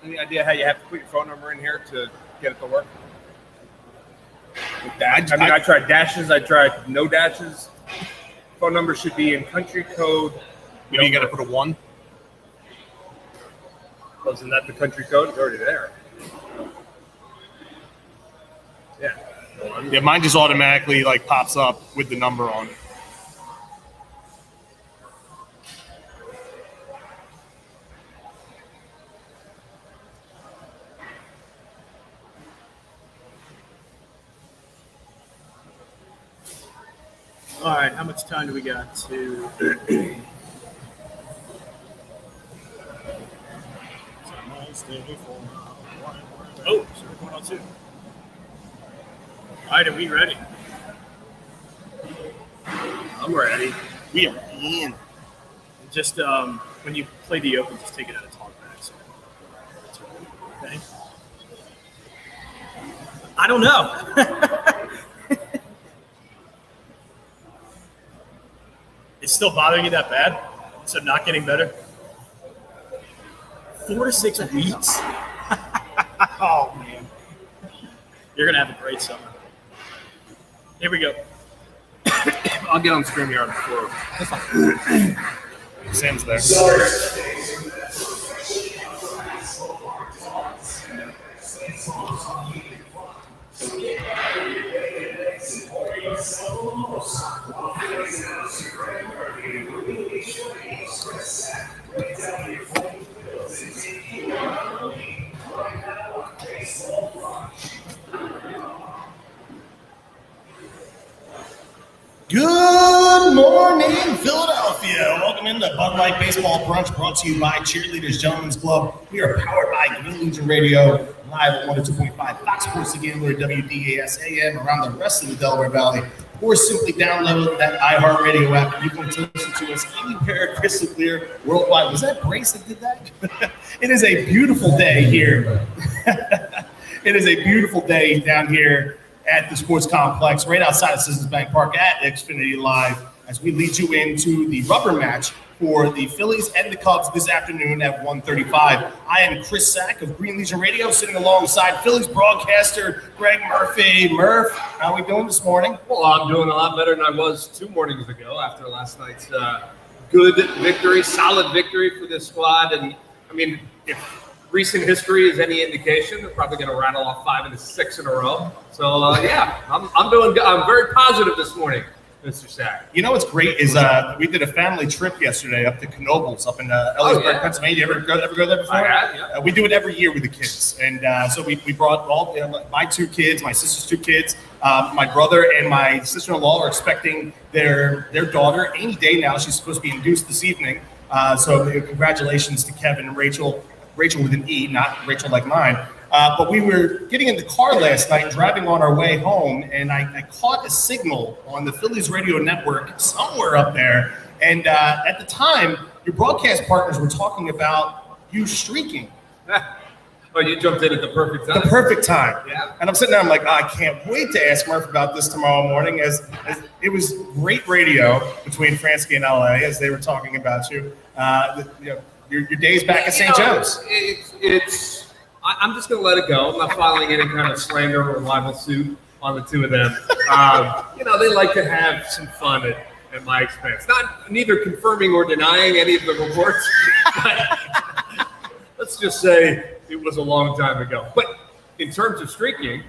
Any idea how you have to put your phone number in here to get it to work? I tried dashes. I tried no dashes. Phone number should be in country code. Maybe you got to put a 1. Wasn't that the country code? It's already there. Yeah. Yeah, mine just automatically like pops up with the number on it. All right, how much time do we got to? Oh, so we're going on 2. All right, are we ready? I'm ready. We are in. Just when you play the open, just take it out of talkback. So. Okay. I don't know. It's still bothering you that bad? So not getting better? 4 to 6 weeks? Oh, man. You're going to have a great summer. Here we go. I'll get on StreamYard before. Sam's there. Good morning, Philadelphia. Welcome into Bud Light Baseball Brunch, brought to you by Cheerleaders Gentlemen's Club. We are powered by Green Legion Radio, live at 102.5 Fox Sports the Gambler, WDAS AM, around the rest of the Delaware Valley. Or simply download that iHeartRadio app, and you can listen to us anywhere, crystal clear, worldwide. Was that Brace that did that? It is a beautiful day here. It is a beautiful day down here at the sports complex right outside of Citizens Bank Park at Xfinity Live as we lead you into the rubber match for the Phillies and the Cubs this afternoon at 1:35. I am Chris Sack of Green Legion Radio, sitting alongside Phillies broadcaster Greg Murphy. Murph, how are we doing this morning? Well, I'm doing a lot better than I was 2 mornings ago after last night's good victory, solid victory for this squad. And, I mean, if recent history is any indication, they're probably going to rattle off 5 and 6 in a row. So, yeah, I'm doing good. I'm very positive this morning, Mr. Sack. You know what's great is we did a family trip yesterday up to Knoebels up in Ellisburg, Pennsylvania. You ever go there before? I have, yeah. We do it every year with the kids. And so we brought all my 2 kids, my sister's 2 kids. My brother and my sister-in-law are expecting their daughter any day now. She's supposed to be induced this evening. So congratulations to Kevin and Rachel. Rachel with an E, not Rachel like mine. But we were getting in the car last night, driving on our way home, and I caught a signal on the Phillies radio network somewhere up there. And at the time, your broadcast partners were talking about you streaking. Oh, you jumped in at the perfect time. The perfect time. Yeah. And I'm sitting there, I'm like, I can't wait to ask Murph about this tomorrow morning, as it was great radio between Fransky and LA as they were talking about you. Your days back at St. Joe's. I'm just going to let it go. I'm not filing any kind of slander or libel suit on the 2 of them. They like to have some fun at my expense. Neither confirming or denying any of the reports. But let's just say it was a long time ago. But in terms of streaking,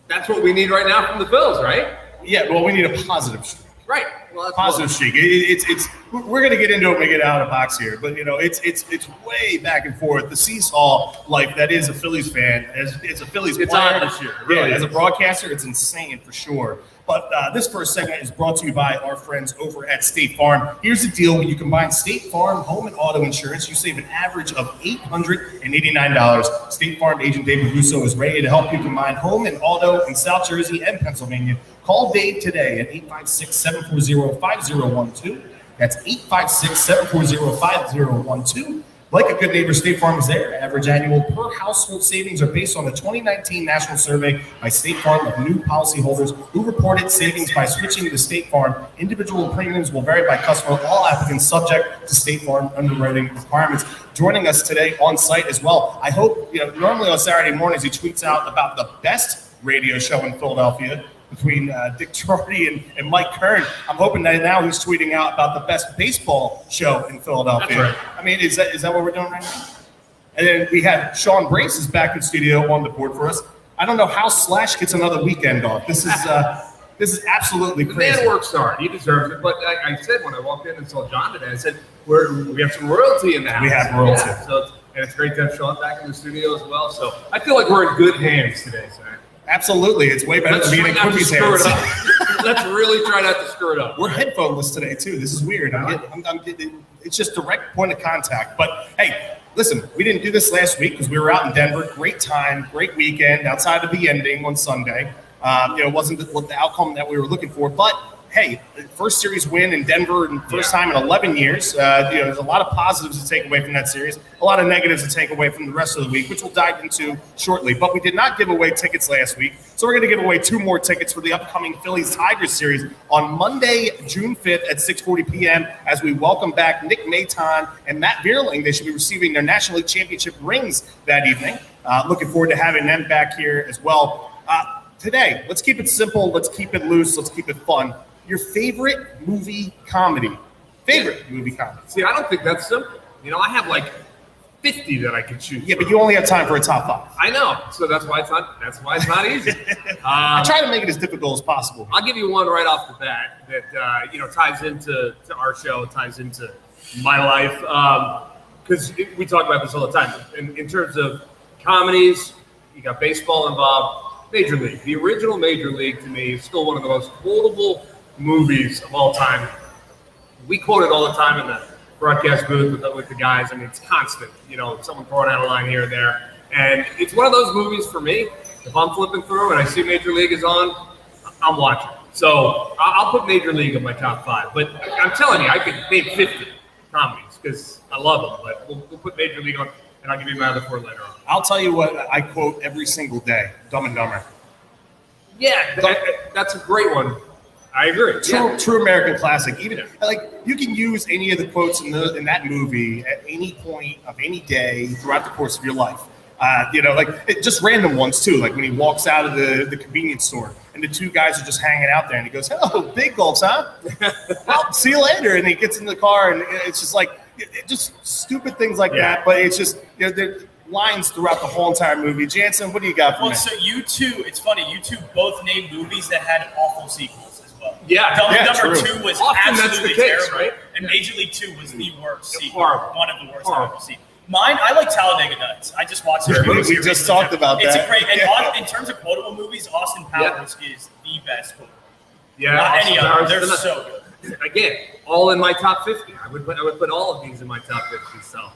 that's what we need right now from the Phils, right? Yeah, well, we need a positive streak. Right. Well, that's positive streak. It's we're going to get into it when we get out of the box here, but it's way back and forth. The seesaw life that is a Phillies fan, as a Phillies player. It's on this year. Really as a broadcaster, it's insane for sure. But this first segment is brought to you by our friends over at State Farm. Here's the deal: when you combine State Farm home and auto insurance, you save an average of $889. State Farm agent David Russo is ready to help you combine home and auto in South Jersey and Pennsylvania. Call Dave today at 856-740-5012. That's 856-740-5012. Like a good neighbor, State Farm is there. Average annual per household savings are based on the 2019 national survey by State Farm of new policyholders who reported savings by switching to State Farm. Individual premiums will vary by customer. All applicants subject to State Farm underwriting requirements. Joining us today on site as well. I hope, normally on Saturday mornings he tweets out about the best radio show in Philadelphia between Dick Trotti and Mike Kern. I'm hoping that now he's tweeting out about the best baseball show in Philadelphia. That's right. I mean, is that what we're doing right now? And then we have Sean Brace is back in studio on the board for us. I don't know how Slash gets another weekend off. This is absolutely The crazy. man works hard. He deserves it. But I said when I walked in and saw John today, I said, we have some royalty in the house. We have royalty. Yeah, and it's great to have Sean back in the studio as well. So I feel like we're in good hands today, Zach. Absolutely. It's way better Let's than try being in not to Quippy's screw it hands. up. Let's really try not to screw it up. We're headphoneless today too. This is weird. I'm getting, it's just direct point of contact. But hey, listen, we didn't do this last week because we were out in Denver. Great time, great weekend outside of the ending on Sunday. It wasn't the outcome that we were looking for, but hey, first series win in Denver and first time in 11 years. There's a lot of positives to take away from that series, a lot of negatives to take away from the rest of the week, which we'll dive into shortly. But we did not give away tickets last week, so we're going to give away 2 more tickets for the upcoming Phillies-Tigers series on Monday, June 5th at 6:40 p.m. as we welcome back Nick Maton and Matt Vierling. They should be receiving their National League Championship rings that evening. Looking forward to having them back here as well. Today, let's keep it simple, let's keep it loose, let's keep it fun. Your favorite movie comedy. See, I don't think that's simple. I have like 50 that I could choose. Yeah, but you only have time for a top 5. I know, so that's why it's not easy. I try to make it as difficult as possible. I'll give you one right off the bat that ties into our show, ties into my life, because we talk about this all the time. In terms of comedies, you got baseball involved. Major League, the original Major League to me is still one of the most quotable movies of all time. We quote it all the time in the broadcast booth with the guys. I mean, it's constant. Someone throwing out a line here and there, and it's one of those movies for me. If I'm flipping through and I see Major League is on, I'm watching. So I'll put Major League in my top 5. But I'm telling you, I could name 50 comedies because I love them. But we'll put Major League on. And I'll give you my other 4 later on. I'll tell you what I quote every single day, Dumb and Dumber. Yeah, that's a great one. I agree. True American classic. Even you can use any of the quotes in that movie at any point of any day throughout the course of your life. Just random ones too. Like when he walks out of the convenience store and the 2 guys are just hanging out there and he goes, "Oh, big gulps, huh? Well, see you later." And he gets in the car and it's just like, just stupid things like that. But it's just, there lines throughout the whole entire movie. Jansen, what do you got for me? So you two, it's funny, you two both named movies that had awful sequels as well. Yeah. Dumb and Dumber 2 was often absolutely that's the case, terrible, right? And Major League 2 was the worst sequel. Horrible. One of the worst I've ever seen. Mine, I like Talladega Nights. I just watched it. We just talked about It's that. a great, and in terms of quotable movies, Austin Powers is the best quotable. Yeah. Not any of them. Powers, They're so good. Again, all in my top 50. I would put all of these in my top 50. So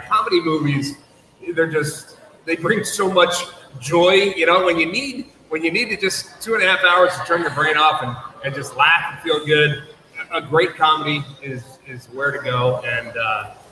comedy movies, they bring so much joy. When you need to just 2.5 hours to turn your brain off and just laugh and feel good, a great comedy is where to go. And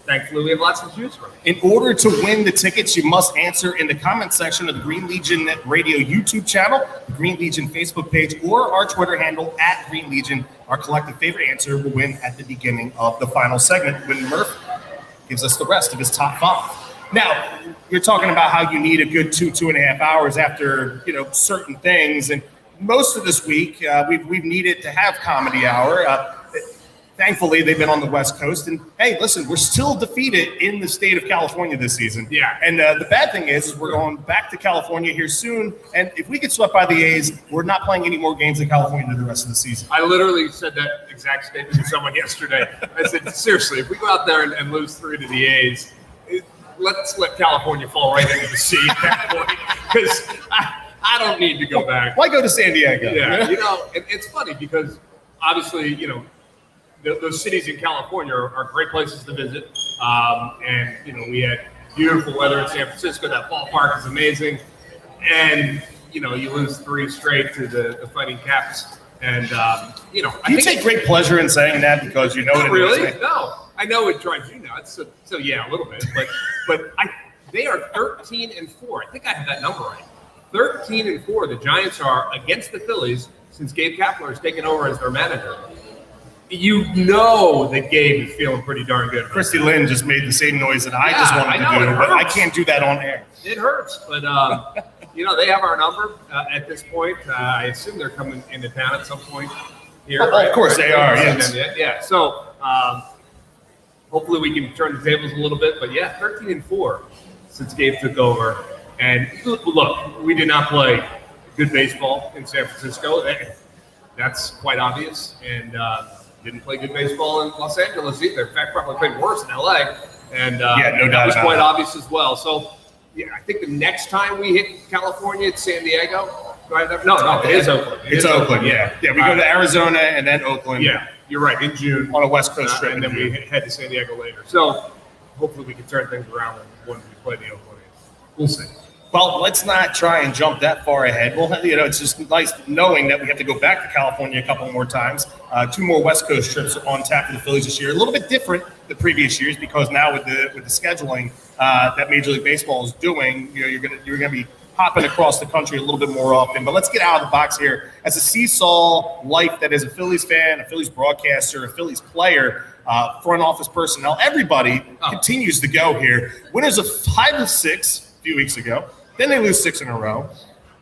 thankfully, we have lots to choose from. In order to win the tickets, you must answer in the comment section of the Green Legion Radio YouTube channel, the Green Legion Facebook page, or our Twitter handle @Green Legion. Our collective favorite answer will win at the beginning of the final segment when MURPH gives us the rest of his top 5. Now, you're talking about how you need a good 2.5 hours after certain things, and most of this week we've needed to have comedy hour. Thankfully, they've been on the West Coast. And, hey, listen, we're still defeated in the state of California this season. Yeah. And the bad thing is we're going back to California here soon. And if we get swept by the A's, we're not playing any more games in California the rest of the season. I literally said that exact statement to someone yesterday. I said, seriously, if we go out there and lose 3 to the A's, let's let California fall right into the sea at that point. Because I don't need to go back. Why go to San Diego? Yeah. It's funny because obviously, those cities in California are great places to visit. And we had beautiful weather in San Francisco. That ballpark is amazing. And, you lose 3 straight to the Fighting Caps. And, you take great pleasure in saying that because you know not it. really? No. I know it drives you nuts. So yeah, a little bit. But they are 13-4. I think I have that number right. 13-4. The Giants are against the Phillies since Gabe Kapler has taken over as their manager. You know that Gabe is feeling pretty darn good. Christy Lynn just made the same noise that I just wanted to do, but I can't do that on air. It hurts, but they have our number at this point. I assume they're coming into town at some point here. Oh, right? of course they are. Yes. Yeah. So hopefully we can turn the tables a little bit. But yeah, 13-4 since Gabe took over. And look, we did not play good baseball in San Francisco. That's quite obvious. And didn't play good baseball in Los Angeles either. In fact, probably played worse in LA. And no doubt that was about quite it. obvious as well. So yeah, I think the next time we hit California, it's San Diego. No, it is Oakland. It's Oakland, yeah. Yeah, we go to Arizona and then Oakland. Yeah, you're right, in June. On a West Coast trip. And then we head to San Diego later. So hopefully we can turn things around when we play the Oakland. We'll see. Well, let's not try and jump that far ahead. Well, it's just nice knowing that we have to go back to California a couple more times. 2 more West Coast trips on tap for the Phillies this year. A little bit different the previous years because now with the scheduling that Major League Baseball is doing, you're gonna be hopping across the country a little bit more often. But let's get out of the box here. As a seesaw life that is a Phillies fan, a Phillies broadcaster, a Phillies player, front office personnel, everybody continues to go here. Winners of 5-6 a few weeks ago. Then they lose 6 in a row.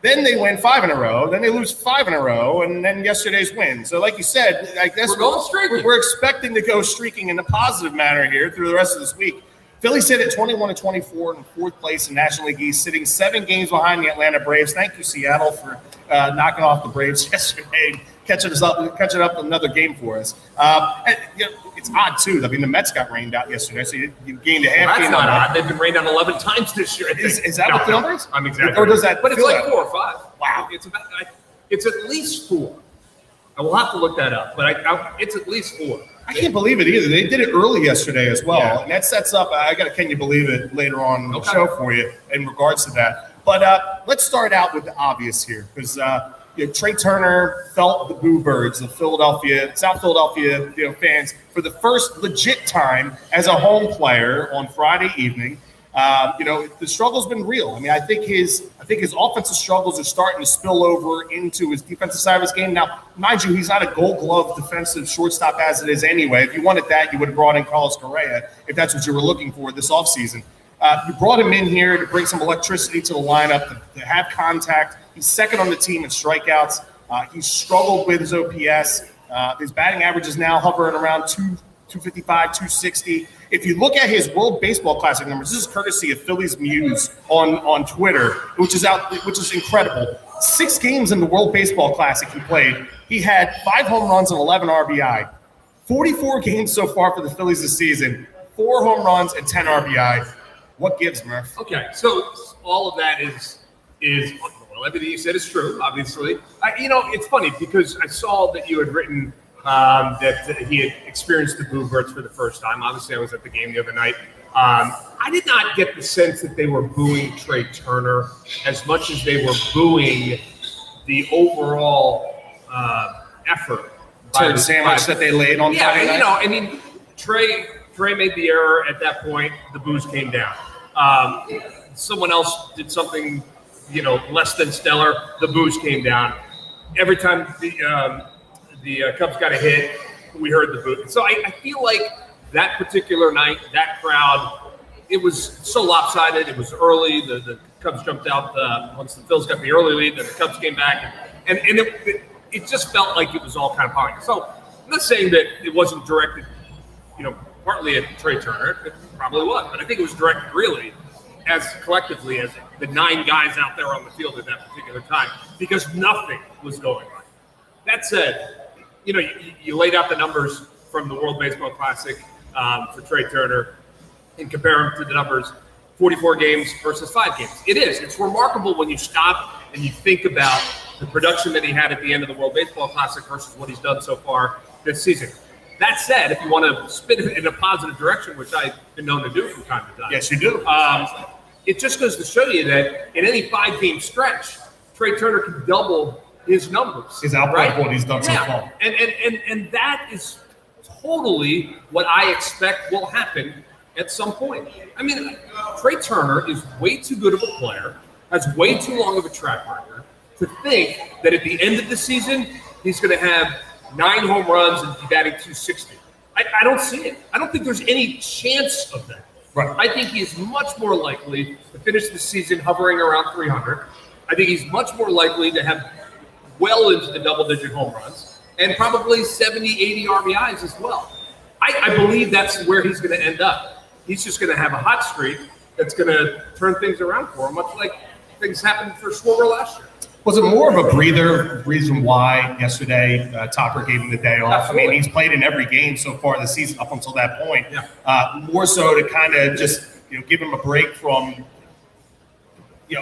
Then they win 5 in a row. Then they lose 5 in a row. And then yesterday's win. So like you said, I guess we're going streaking. We're expecting to go streaking in a positive manner here through the rest of this week. Phillies sit at 21-24 in 4th place in National League East, sitting 7 games behind the Atlanta Braves. Thank you, Seattle, for knocking off the Braves yesterday, catching up another game for us. It's odd too. I mean, the Mets got rained out yesterday, so you gained a half game. That's not odd. They've been rained out 11 times this year. Is that what the number is? I'm exaggerating. Or does that? But it's like 4 or 5. Wow. It's at least 4. I will have to look that up, but it's at least 4. I can't believe it either. They did it early yesterday as well, Yeah. and that sets up. Can you believe it later on in the show for you in regards to that. But let's start out with the obvious here because Trey Turner felt the boo birds of South Philadelphia fans for the first legit time as a home player on Friday evening. The struggle's been real. I mean, I think his offensive struggles are starting to spill over into his defensive side of his game. Now, mind you, he's not a Gold Glove defensive shortstop as it is anyway. If you wanted that, you would have brought in Carlos Correa if that's what you were looking for this offseason. You brought him in here to bring some electricity to the lineup, to have contact. He's second on the team in strikeouts. He's struggled with his OPS. His batting average is now hovering around 255, 260. If you look at his World Baseball Classic numbers, this is courtesy of Phillies Muse on Twitter, which is incredible. 6 games in the World Baseball Classic he played. He had 5 home runs and 11 RBI. 44 games so far for the Phillies this season, 4 home runs and 10 RBI. What gives, Murph? Okay, so all of that is everything you said is true, obviously. It's funny because I saw that you had written that he had experienced the boo birds for the first time. Obviously, I was at the game the other night. I did not get the sense that they were booing Trey Turner as much as they were booing the overall effort. Turd sandwich that they laid on Friday night? Trey made the error at that point. The boos came down. Someone else did something, less than stellar. The boos came down. Every time the Cubs got a hit, we heard the boo. So I feel like that particular night, that crowd, it was so lopsided. It was early. The Cubs jumped out once the Phils got the early lead. Then the Cubs came back, and it just felt like it was all kind of piling. So I'm not saying that it wasn't directed, partly at Trey Turner. It probably was, but I think it was directed really as collectively as the 9 guys out there on the field at that particular time because nothing was going right. That said, you laid out the numbers from the World Baseball Classic for Trey Turner and compare them to the numbers 44 games versus 5 games. It's remarkable when you stop and you think about the production that he had at the end of the World Baseball Classic versus what he's done so far this season. That said, if you want to spin it in a positive direction, which I've been known to do from time to time. Yes, you do. It just goes to show you that in any 5-game stretch, Trey Turner can double his numbers. His output of what he's done so far. And that is totally what I expect will happen at some point. I mean, Trey Turner is way too good of a player, has way too long of a track record to think that at the end of the season, he's going to have 9 home runs and be batting 260. I don't see it. I don't think there's any chance of that. Right. I think he's much more likely to finish the season hovering around 300. I think he's much more likely to have well into the double-digit home runs and probably 70, 80 RBIs as well. I believe that's where he's going to end up. He's just going to have a hot streak that's going to turn things around for him, much like things happened for Schwarber last year. Was it more of a breather reason why yesterday Topper gave him the day off? Absolutely. I mean, he's played in every game so far this season up until that point. Yeah. More so to kind of just give him a break from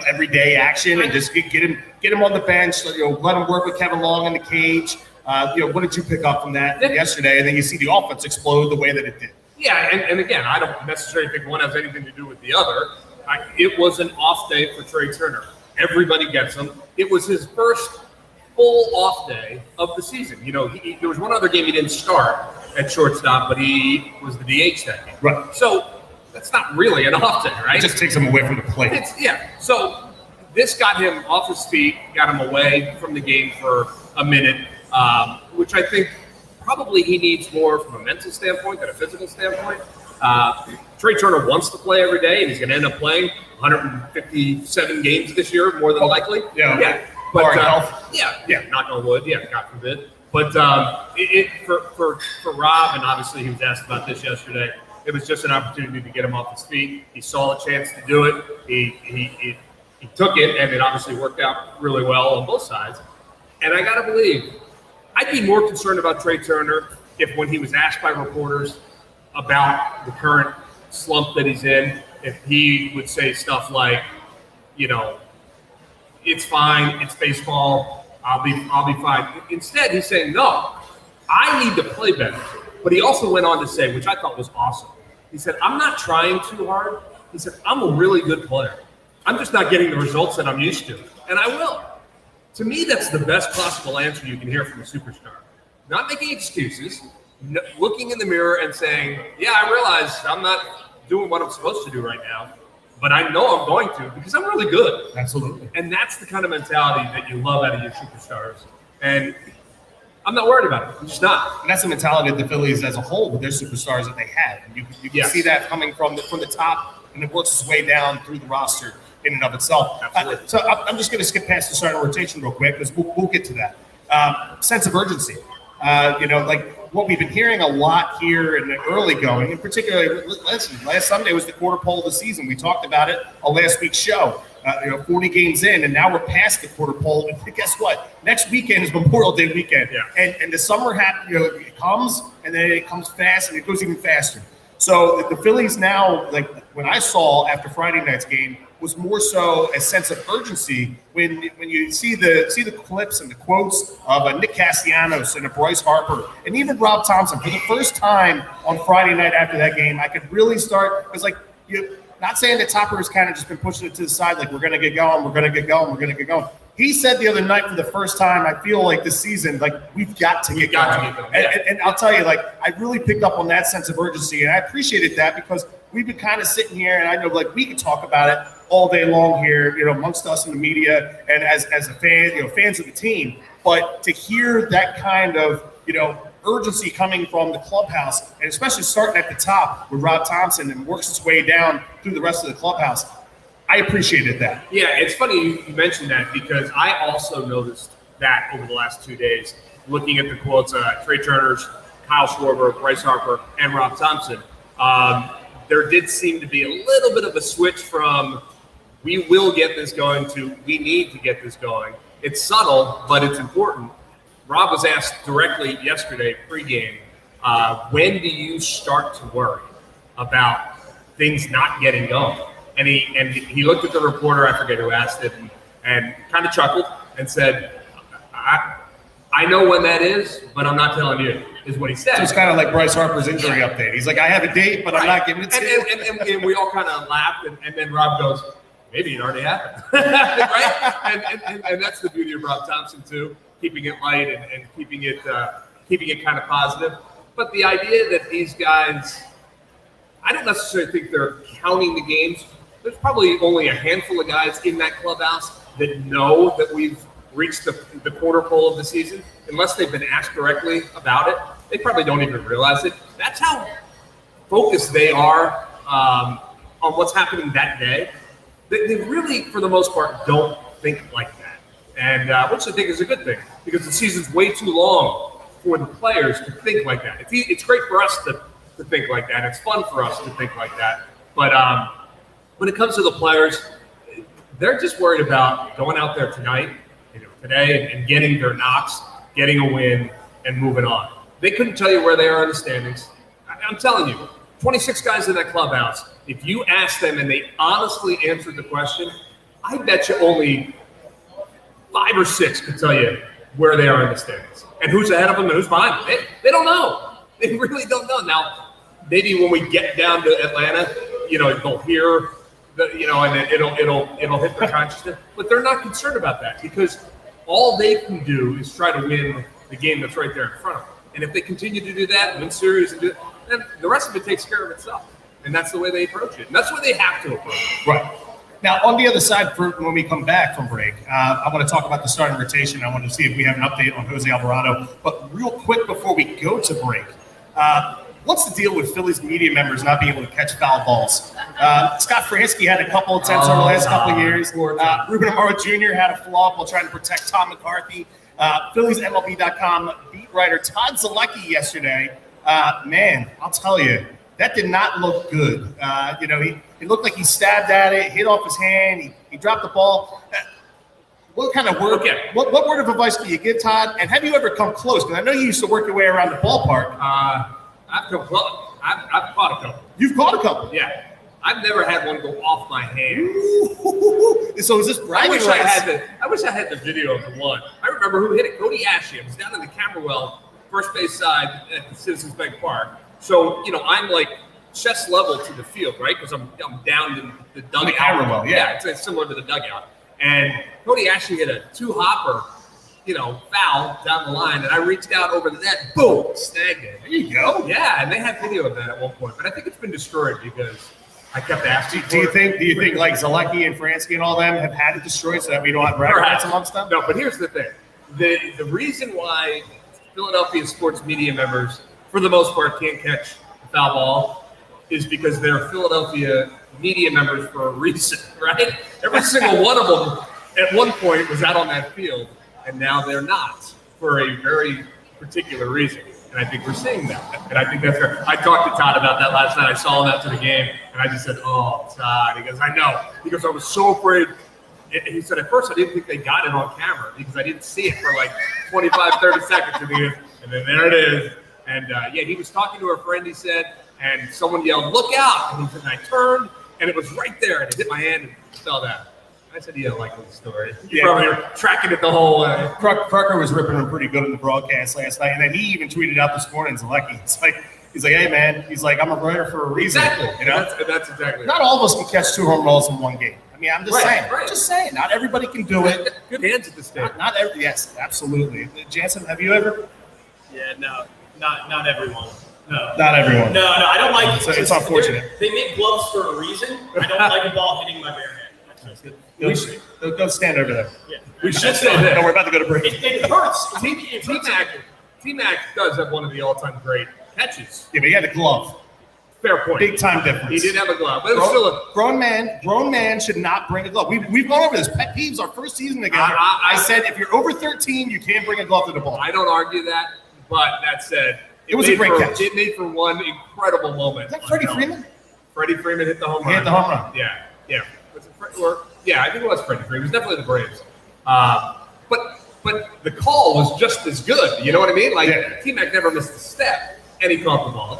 everyday action and just get him on the bench. Let him work with Kevin Long in the cage. What did you pick up from that yesterday? And then you see the offense explode the way that it did. Yeah, and again, I don't necessarily think one has anything to do with the other. It was an off day for Trey Turner. Everybody gets him. It was his first full off day of the season. There was one other game he didn't start at shortstop, but he was the DH that game. Right. So that's not really an off day, right? It just takes him away from the plate. So this got him off his feet, got him away from the game for a minute, which I think probably he needs more from a mental standpoint than a physical standpoint. Trey Turner wants to play every day, and he's going to end up playing 157 games this year, more than likely. Yeah. But health. knock on wood. Yeah, God forbid. But for Rob, and obviously he was asked about this yesterday, it was just an opportunity to get him off his feet. He saw a chance to do it. He took it, and it obviously worked out really well on both sides. And I got to believe, I'd be more concerned about Trey Turner if when he was asked by reporters about the current slump that he's in, if he would say stuff like, it's fine, it's baseball, I'll be fine. Instead, he's saying, no, I need to play better. But he also went on to say, which I thought was awesome, he said, I'm not trying too hard. He said, I'm a really good player. I'm just not getting the results that I'm used to, and I will. To me, that's the best possible answer you can hear from a superstar. Not making excuses, looking in the mirror and saying, yeah, I realize I'm not doing what I'm supposed to do right now, but I know I'm going to because I'm really good. Absolutely. And that's the kind of mentality that you love out of your superstars. And I'm not worried about it. I'm just not. And that's the mentality of the Phillies as a whole with their superstars that they have. And you can see that coming from the top, and it works its way down through the roster in and of itself. So I'm just going to skip past the starting rotation real quick because we'll get to that. Sense of urgency. Like what we've been hearing a lot here in the early going, and particularly, last Sunday was the quarter pole of the season. We talked about it on last week's show. 40 games in, and now we're past the quarter pole. And guess what? Next weekend is Memorial Day weekend. Yeah. And the summer it comes, and then it comes fast, and it goes even faster. So the Phillies now, like when I saw after Friday night's game, was more so a sense of urgency when you see the clips and the quotes of Nick Castellanos and Bryce Harper and even Rob Thompson. For the first time on Friday night after that game, I could really start, because not saying that Topper has kind of just been pushing it to the side, like we're going to get going, we're going to get going, we're going to get going. He said the other night for the first time, I feel like this season, like we've got to get going. And I'll tell you, like I really picked up on that sense of urgency, and I appreciated that because we've been kind of sitting here, and I know like we could talk about it all day long here, amongst us in the media and as a fan, fans of the team. But to hear that kind of, urgency coming from the clubhouse, and especially starting at the top with Rob Thompson and works its way down through the rest of the clubhouse, I appreciated that. Yeah, it's funny you mentioned that because I also noticed that over the last 2 days, looking at the quotes, Trey Turner's, Kyle Schwarber, Bryce Harper, and Rob Thompson. There did seem to be a little bit of a switch from we will get this going to we need to get this going. It's subtle, but it's important. Rob was asked directly yesterday, pregame, when do you start to worry about things not getting going? And he looked at the reporter, I forget who asked it, and kind of chuckled and said, I know when that is, but I'm not telling you, is what he said. So it's kind of like Bryce Harper's injury update. He's like, I have a date, but I'm not giving it to you. And we all kind of laughed, and then Rob goes, maybe it already happened. Right? And that's the beauty of Rob Thompson, too, keeping it light and keeping it kind of positive. But the idea that these guys, I don't necessarily think they're counting the games. There's probably only a handful of guys in that clubhouse that know that we've reached the quarter pole of the season, unless they've been asked directly about it. They probably don't even realize it. That's how focused they are on what's happening that day. They really, for the most part, don't think like that, and which I think is a good thing, because the season's way too long for the players to think like that. It's great for us to think like that. It's fun for us to think like that. But when it comes to the players, they're just worried about going out there tonight, today, and getting their knocks, getting a win, and moving on. They couldn't tell you where they are in the standings. I'm telling you, 26 guys in that clubhouse, if you ask them and they honestly answered the question, I bet you only 5 or 6 could tell you where they are in the standings and who's ahead of them and who's behind them. They don't know. They really don't know. Now, maybe when we get down to Atlanta, they'll hear, and then it'll hit their consciousness. But they're not concerned about that, because all they can do is try to win the game that's right there in front of them. And if they continue to do that, win series, and then the rest of it takes care of itself. And that's the way they approach it. And that's the way they have to approach it. Right. Now, on the other side, when we come back from break, I want to talk about the starting rotation. I want to see if we have an update on Jose Alvarado. But real quick before we go to break, what's the deal with Phillies media members not being able to catch foul balls? Scott Fransky had a couple attempts over the last couple of years. Ruben Amaro Jr. had a flop while trying to protect Tom McCarthy. PhilliesMLB.com beat writer Todd Zalecki yesterday. Man, I'll tell you, that did not look good. He looked like he stabbed at it, hit off his hand, he dropped the ball. What kind of word? Okay. What word of advice do you give, Todd? And have you ever come close? Because I know you used to work your way around the ballpark. I've come close. I've caught a couple. You've caught a couple. Yeah. I've never had one go off my hand. Ooh. So is this bragging rights? I wish I had the video of the one. I remember who hit it. Cody Ashley. It was down in the Camberwell first base side at the Citizens Bank Park. So, I'm like chest level to the field, right? Because I'm down in the dugout. The Camberwell, yeah. It's similar to the dugout. And Cody Ashley hit a 2-hopper, foul down the line, and I reached out over the net, boom, snagged it. There you go. Yeah, and they had video of that at one point, but I think it's been destroyed because I kept asking. Do you think like Zalecki and Fransky and all them have had it destroyed so that we don't have bragging rights amongst them? No, but here's the thing: the reason why Philadelphia sports media members, for the most part, can't catch a foul ball is because they're Philadelphia media members for a reason, right? Every single one of them at one point was out on that field, and now they're not for a very particular reason. And I think we're seeing that. And I think that's fair. I talked to Todd about that last night. I saw him after the game, and I just said, "Oh, Todd." He goes, "I know." He goes, "I was so afraid." He said, "At first, I didn't think they got it on camera because I didn't see it for like 25, 30 seconds." And then there it is. And he was talking to a friend, he said, and someone yelled, "Look out!" And he said, and I turned, and it was right there, and it hit my hand and fell down. I said, "You don't like the story." You probably were tracking it the whole way. Crocker was ripping him pretty good in the broadcast last night, and then he even tweeted out this morning, Zalecki. He's like, "Hey man," he's like, "I'm a writer for a reason." Exactly. That's exactly. Not all of us can catch 2 home runs in one game. I mean, I'm just saying. Right. Just saying. Not everybody can do it. Good hands at this stage. Yes, absolutely. Jansen, have you ever? Yeah, no, not everyone. No. Not everyone. No, I don't like it. It's unfortunate. They make gloves for a reason. I don't like a ball hitting my bare hand. Go stand over there. Yeah. We should say that. No, we're about to go to break. It hurts. T-Mac does have one of the all-time great catches. Yeah, but he had a glove. Fair point. Big time difference. He did have a glove, but it was still a grown man should not bring a glove. We've gone over this. Pet peeves our first season together. I said if you're over 13, you can't bring a glove to the ball. I don't argue that, but that said, it was a great catch. It made for one incredible moment. Is that Freddie Freeman? Freddie Freeman hit the home run. He hit the home run. Yeah. I think it was Freddie Freeman. It was definitely the Braves. But the call was just as good. You know what I mean? Like T-Mac never missed a step, and he caught the ball.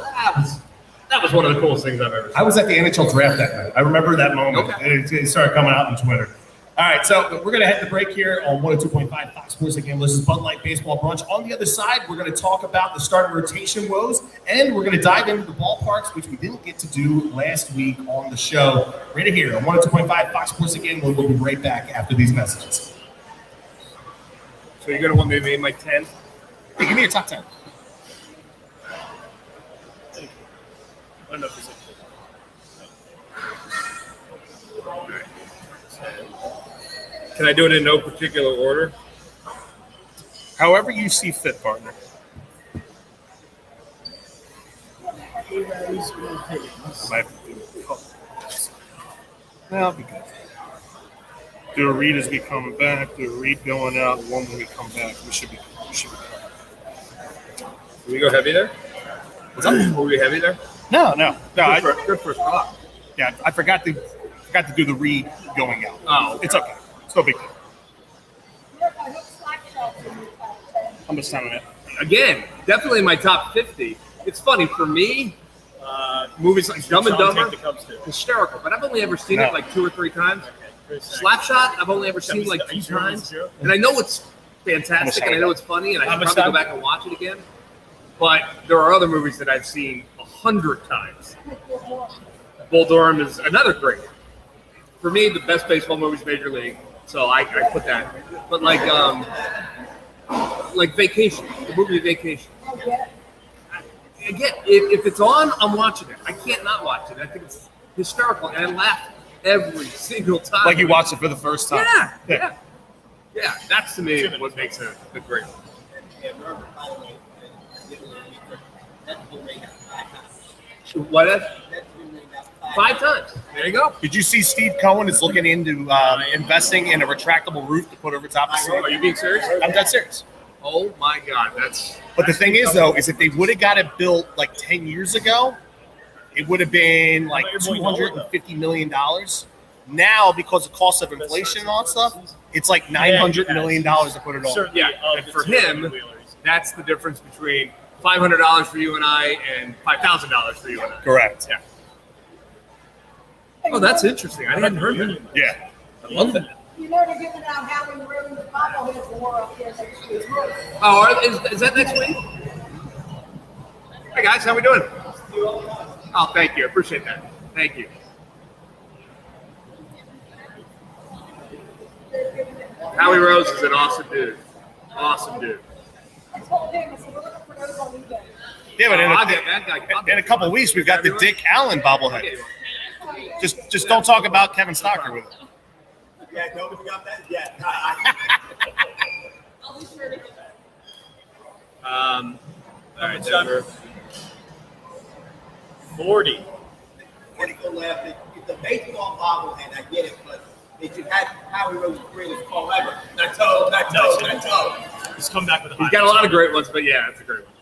That was one of the coolest things I've ever seen. I was at the NHL draft that night. I remember that moment. Okay. It started coming out on Twitter. All right, so we're going to head the break here on 102.5 Fox Sports. Again, this is Bud Light Baseball Brunch. On the other side, we're going to talk about the starting rotation woes, and we're going to dive into the ballparks, which we didn't get to do last week on the show. Right here on 102.5 Fox Sports. Again, we'll be right back after these messages. So you're going to want me to make my 10? Hey, give me your top 10. I don't know if there's Can I do it in no particular order? However you see fit, partner. That'll be good. Do a read as we come back. Do a read going out. One when we come back. We should be. Can we go heavy there? What's up? Were we heavy there? No. Good first thought. Yeah, I forgot to do the read going out. Oh, okay. It's okay. It's no big deal. How much time on it? Again, definitely in my top 50. It's funny for me. Movies like Dumb and Dumber, hysterical. But I've only ever seen it like 2 or 3 times. Slapshot, I've only ever seen like 2 times. And I know it's fantastic, and I know it's funny, and I should probably go back and watch it again. But there are other movies that I've seen 100 times. Bull Durham is another great one. For me, the best baseball movie is Major League, so I put that. But like Vacation, the movie Vacation. Again, if it's on, I'm watching it. I can't not watch it. I think it's hysterical, and I laugh every single time. Like you watched it for the first time. Yeah. That's to me what makes it a great one. What? 5 times. There you go. Did you see Steve Cohen is looking into investing in a retractable roof to put over top of the Are you being serious? I'm dead serious. Oh my God, that's. But the thing is, though, is if they would have got it built like 10 years ago, it would have been like $250 million. Now, because of cost of inflation and all that stuff, it's like $900 million to put it on. Yeah, and for him, that's the difference between $500 for you and I and $5,000 for you and I. Correct. Yeah. Oh, that's interesting. I hadn't heard that. Yeah. I love that. You know they're giving out Howling Rooms bobbleheads for up here next week. Oh, is that next week? Hey guys, how we doing? Oh, thank you. I appreciate that. Thank you. Howie Rose is an awesome dude. Awesome dude. I told him, I said, we're looking for those on eBay. Yeah, but I'll get that guy. in a couple of weeks, we've got the Dick Allen bobblehead. Just don't talk about Kevin Stocker with it. Yeah, nobody got that yet. I'll be sure to get that. All right, Denver. 40. Critical left. It's a baseball bobblehead. I get it, but they should have Howie Rose's greatest call ever. Not toe. He's come back with a high. He's got a lot of great ones, but yeah, it's a great one.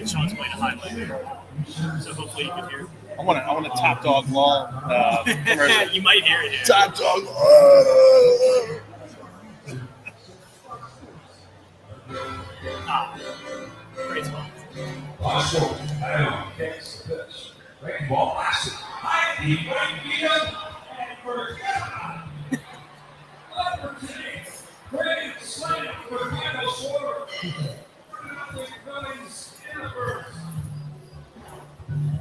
Sean's playing a highlight there, so hopefully you can hear. I want a Top Dog Law commercial. You might hear it here. Top Dog Law. Great spot.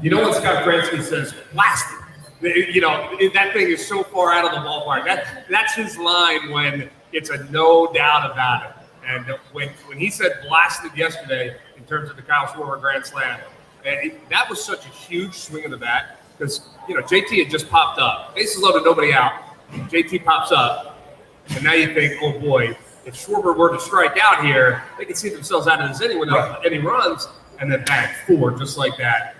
You know when Scott Bransky says blasted? You know, that thing is so far out of the ballpark. That's his line when it's a no doubt about it. And when he said blasted yesterday in terms of the Kyle Schwarber Grand Slam, that was such a huge swing of the bat because, you know, JT had just popped up. Bases loaded, nobody out. JT pops up. And now you think, oh boy, if Schwarber were to strike out here, they could see themselves out of this inning without any runs. And then bang, 4 just like that.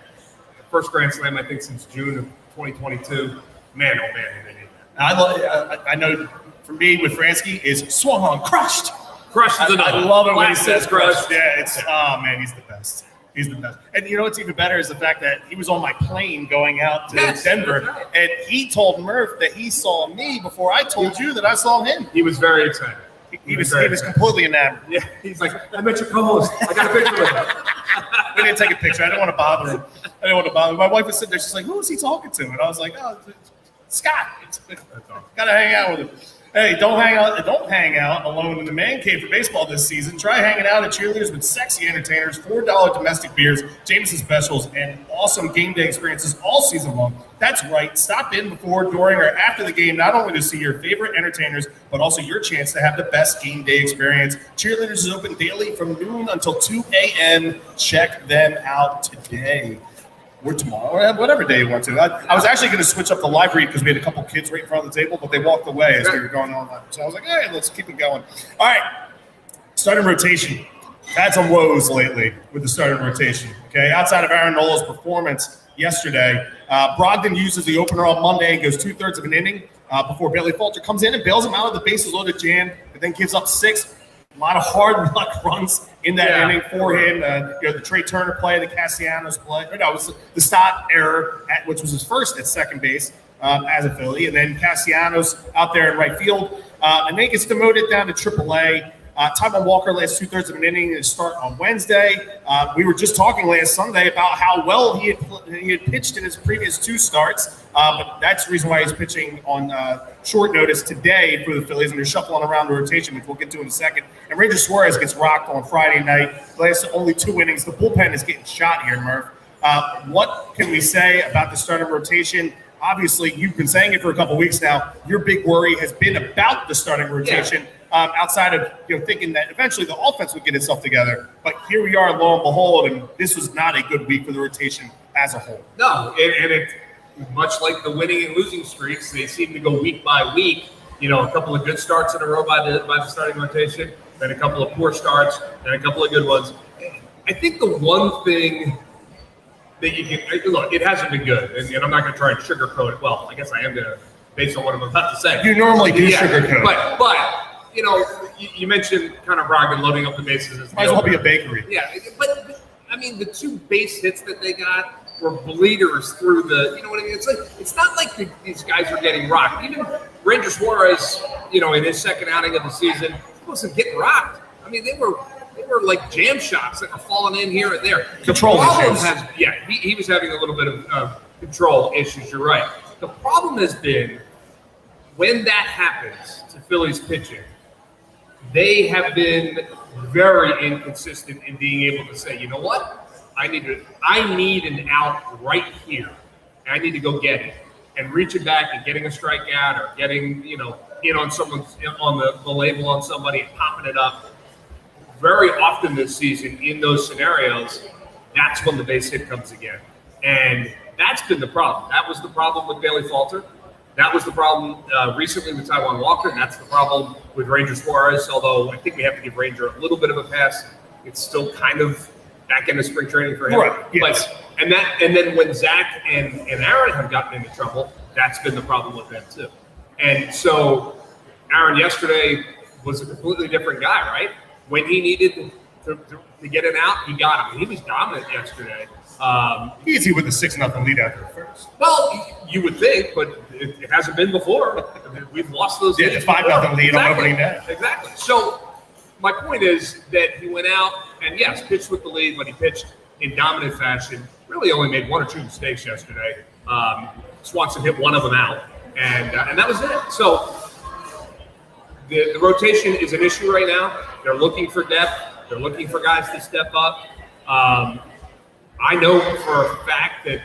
First Grand Slam, I think, since June of 2022. Man, oh man, they need that. I know for me with Fransky is swung on, crushed. Crushed is another. I love it when he Blasted, says crushed. Yeah, it's man, he's the best. He's the best. And you know what's even better is the fact that he was on my plane going out to Denver, right. and he told Murph that he saw me before I told you that I saw him. He was very excited. He was completely enamored. Yeah, he's like, I met your co-host. I got a picture with him. We didn't take a picture. I didn't want to bother him. My wife was sitting there. She's like, "Who is he talking to?" And I was like, "Oh, Scott. Gotta hang out with him. Hey, don't hang out alone in the man cave for baseball this season. Try hanging out at Cheerleaders with sexy entertainers, $4 domestic beers, Jameson specials, and awesome game day experiences all season long. That's right. Stop in before, during, or after the game, not only to see your favorite entertainers, but also your chance to have the best game day experience. Cheerleaders is open daily from noon until 2 a.m. Check them out today. Or tomorrow, whatever day you want to. I was actually going to switch up the live read because we had a couple kids right in front of the table, but they walked away as we were going on. So I was like, hey, let's keep it going. All right, starting rotation. Had some woes lately with the starting rotation. Okay, outside of Aaron Nola's performance yesterday, Brogdon uses the opener on Monday and goes 2/3 of an inning before Bailey Falter comes in and bails him out of the bases loaded jam, but then gives up 6. A lot of hard luck runs in that inning for him. The Trey Turner play, the Castellanos play. It was the Stott error, which was his first at second base as a Philly. And then Castellanos out there in right field. And then he gets demoted down to AAA. Taiwan Walker last 2/3 of an inning to start on Wednesday. We were just talking last Sunday about how well he had pitched in his previous 2 starts, but that's the reason why he's pitching on short notice today for the Phillies, and they're shuffling around the rotation, which we'll get to in a second. And Ranger Suarez gets rocked on Friday night. The last only 2 innings. The bullpen is getting shot here, Murph. What can we say about the starting rotation? Obviously, you've been saying it for a couple weeks now. Your big worry has been about the starting rotation. Outside of thinking that eventually the offense would get itself together. But here we are, lo and behold, and this was not a good week for the rotation as a whole. No, and it much like the winning and losing streaks, they seem to go week by week. A couple of good starts in a row by the starting rotation, then a couple of poor starts, then a couple of good ones. I think the one thing that you can look, it hasn't been good, and I'm not going to try and sugarcoat it. Well, I guess I am going to, based on what I'm about to say. You normally do sugarcoat, but. You mentioned kind of Brogdon loading up the bases. Might as well be a bakery. Yeah, but I mean, the 2 base hits that they got were bleeders through the. You know what I mean? It's not like these guys are getting rocked. Even Ranger Suarez, in his second outing of the season, he wasn't getting rocked. I mean, they were like jam shots that were falling in here and there. Control issues. He was having a little bit of control issues. You're right. The problem has been when that happens to Phillies pitching. They have been very inconsistent in being able to say, you know what, I need an out right here. I need to go get it and reach it back and getting a strikeout or getting, in on someone's on the label on somebody and popping it up. Very often this season in those scenarios, that's when the base hit comes again. And that's been the problem. That was the problem with Bailey Falter. That was the problem recently with Taiwan Walker, and that's the problem with Ranger Suarez, although I think we have to give Ranger a little bit of a pass. It's still kind of back into spring training for him. Right, yes. But, and then when Zach and Aaron have gotten into trouble, that's been the problem with them too. And so Aaron yesterday was a completely different guy, right? When he needed to get it out, he got him. He was dominant yesterday. Easy with the 6-0 lead after first. Well, you would think, but it hasn't been before. We've lost those. Yeah, the 5-0 lead on opening day. Exactly. So my point is that he went out and yes, pitched with the lead, but he pitched in dominant fashion. Really only made 1 or 2 mistakes yesterday. Swanson hit one of them out, and that was it. So the rotation is an issue right now. They're looking for depth. They're looking for guys to step up. I know for a fact that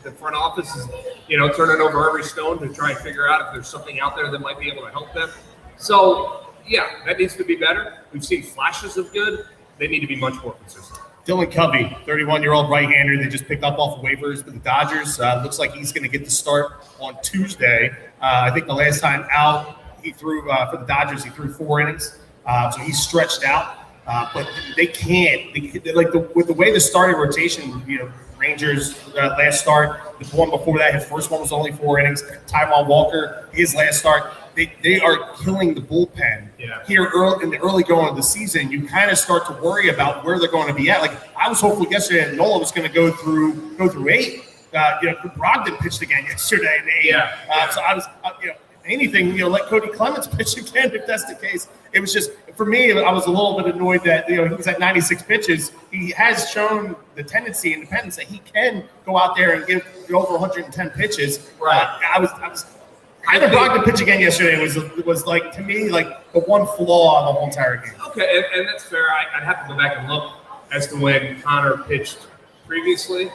the front office is, turning over every stone to try and figure out if there's something out there that might be able to help them. So, yeah, that needs to be better. We've seen flashes of good. They need to be much more consistent. Dylan Covey, 31-year-old right-hander they just picked up off of waivers for the Dodgers. Looks like he's going to get the start on Tuesday. I think the last time out he threw for the Dodgers, he threw 4 innings. So he's stretched out. But they can't. With the way the starting rotation, Rangers last start, the one before that, his first one was only 4 innings. Taiwan Walker, his last start, they are killing the bullpen. Yeah. Here in the early going of the season, you kind of start to worry about where they're going to be at. Like I was hopeful yesterday that Nola was going to go through 8. Brogdon pitched again yesterday in 8. Yeah. So I was, anything, let Cody Clemens pitch again if that's the case. It was just, for me, I was a little bit annoyed that, he was at 96 pitches. He has shown the independence that he can go out there and give over 110 pitches. Right. I was Having Brogdon pitch again yesterday was like, to me, like the one flaw of the whole entire game. Okay, and that's fair. I'd have to go back and look as to when Connor pitched previously.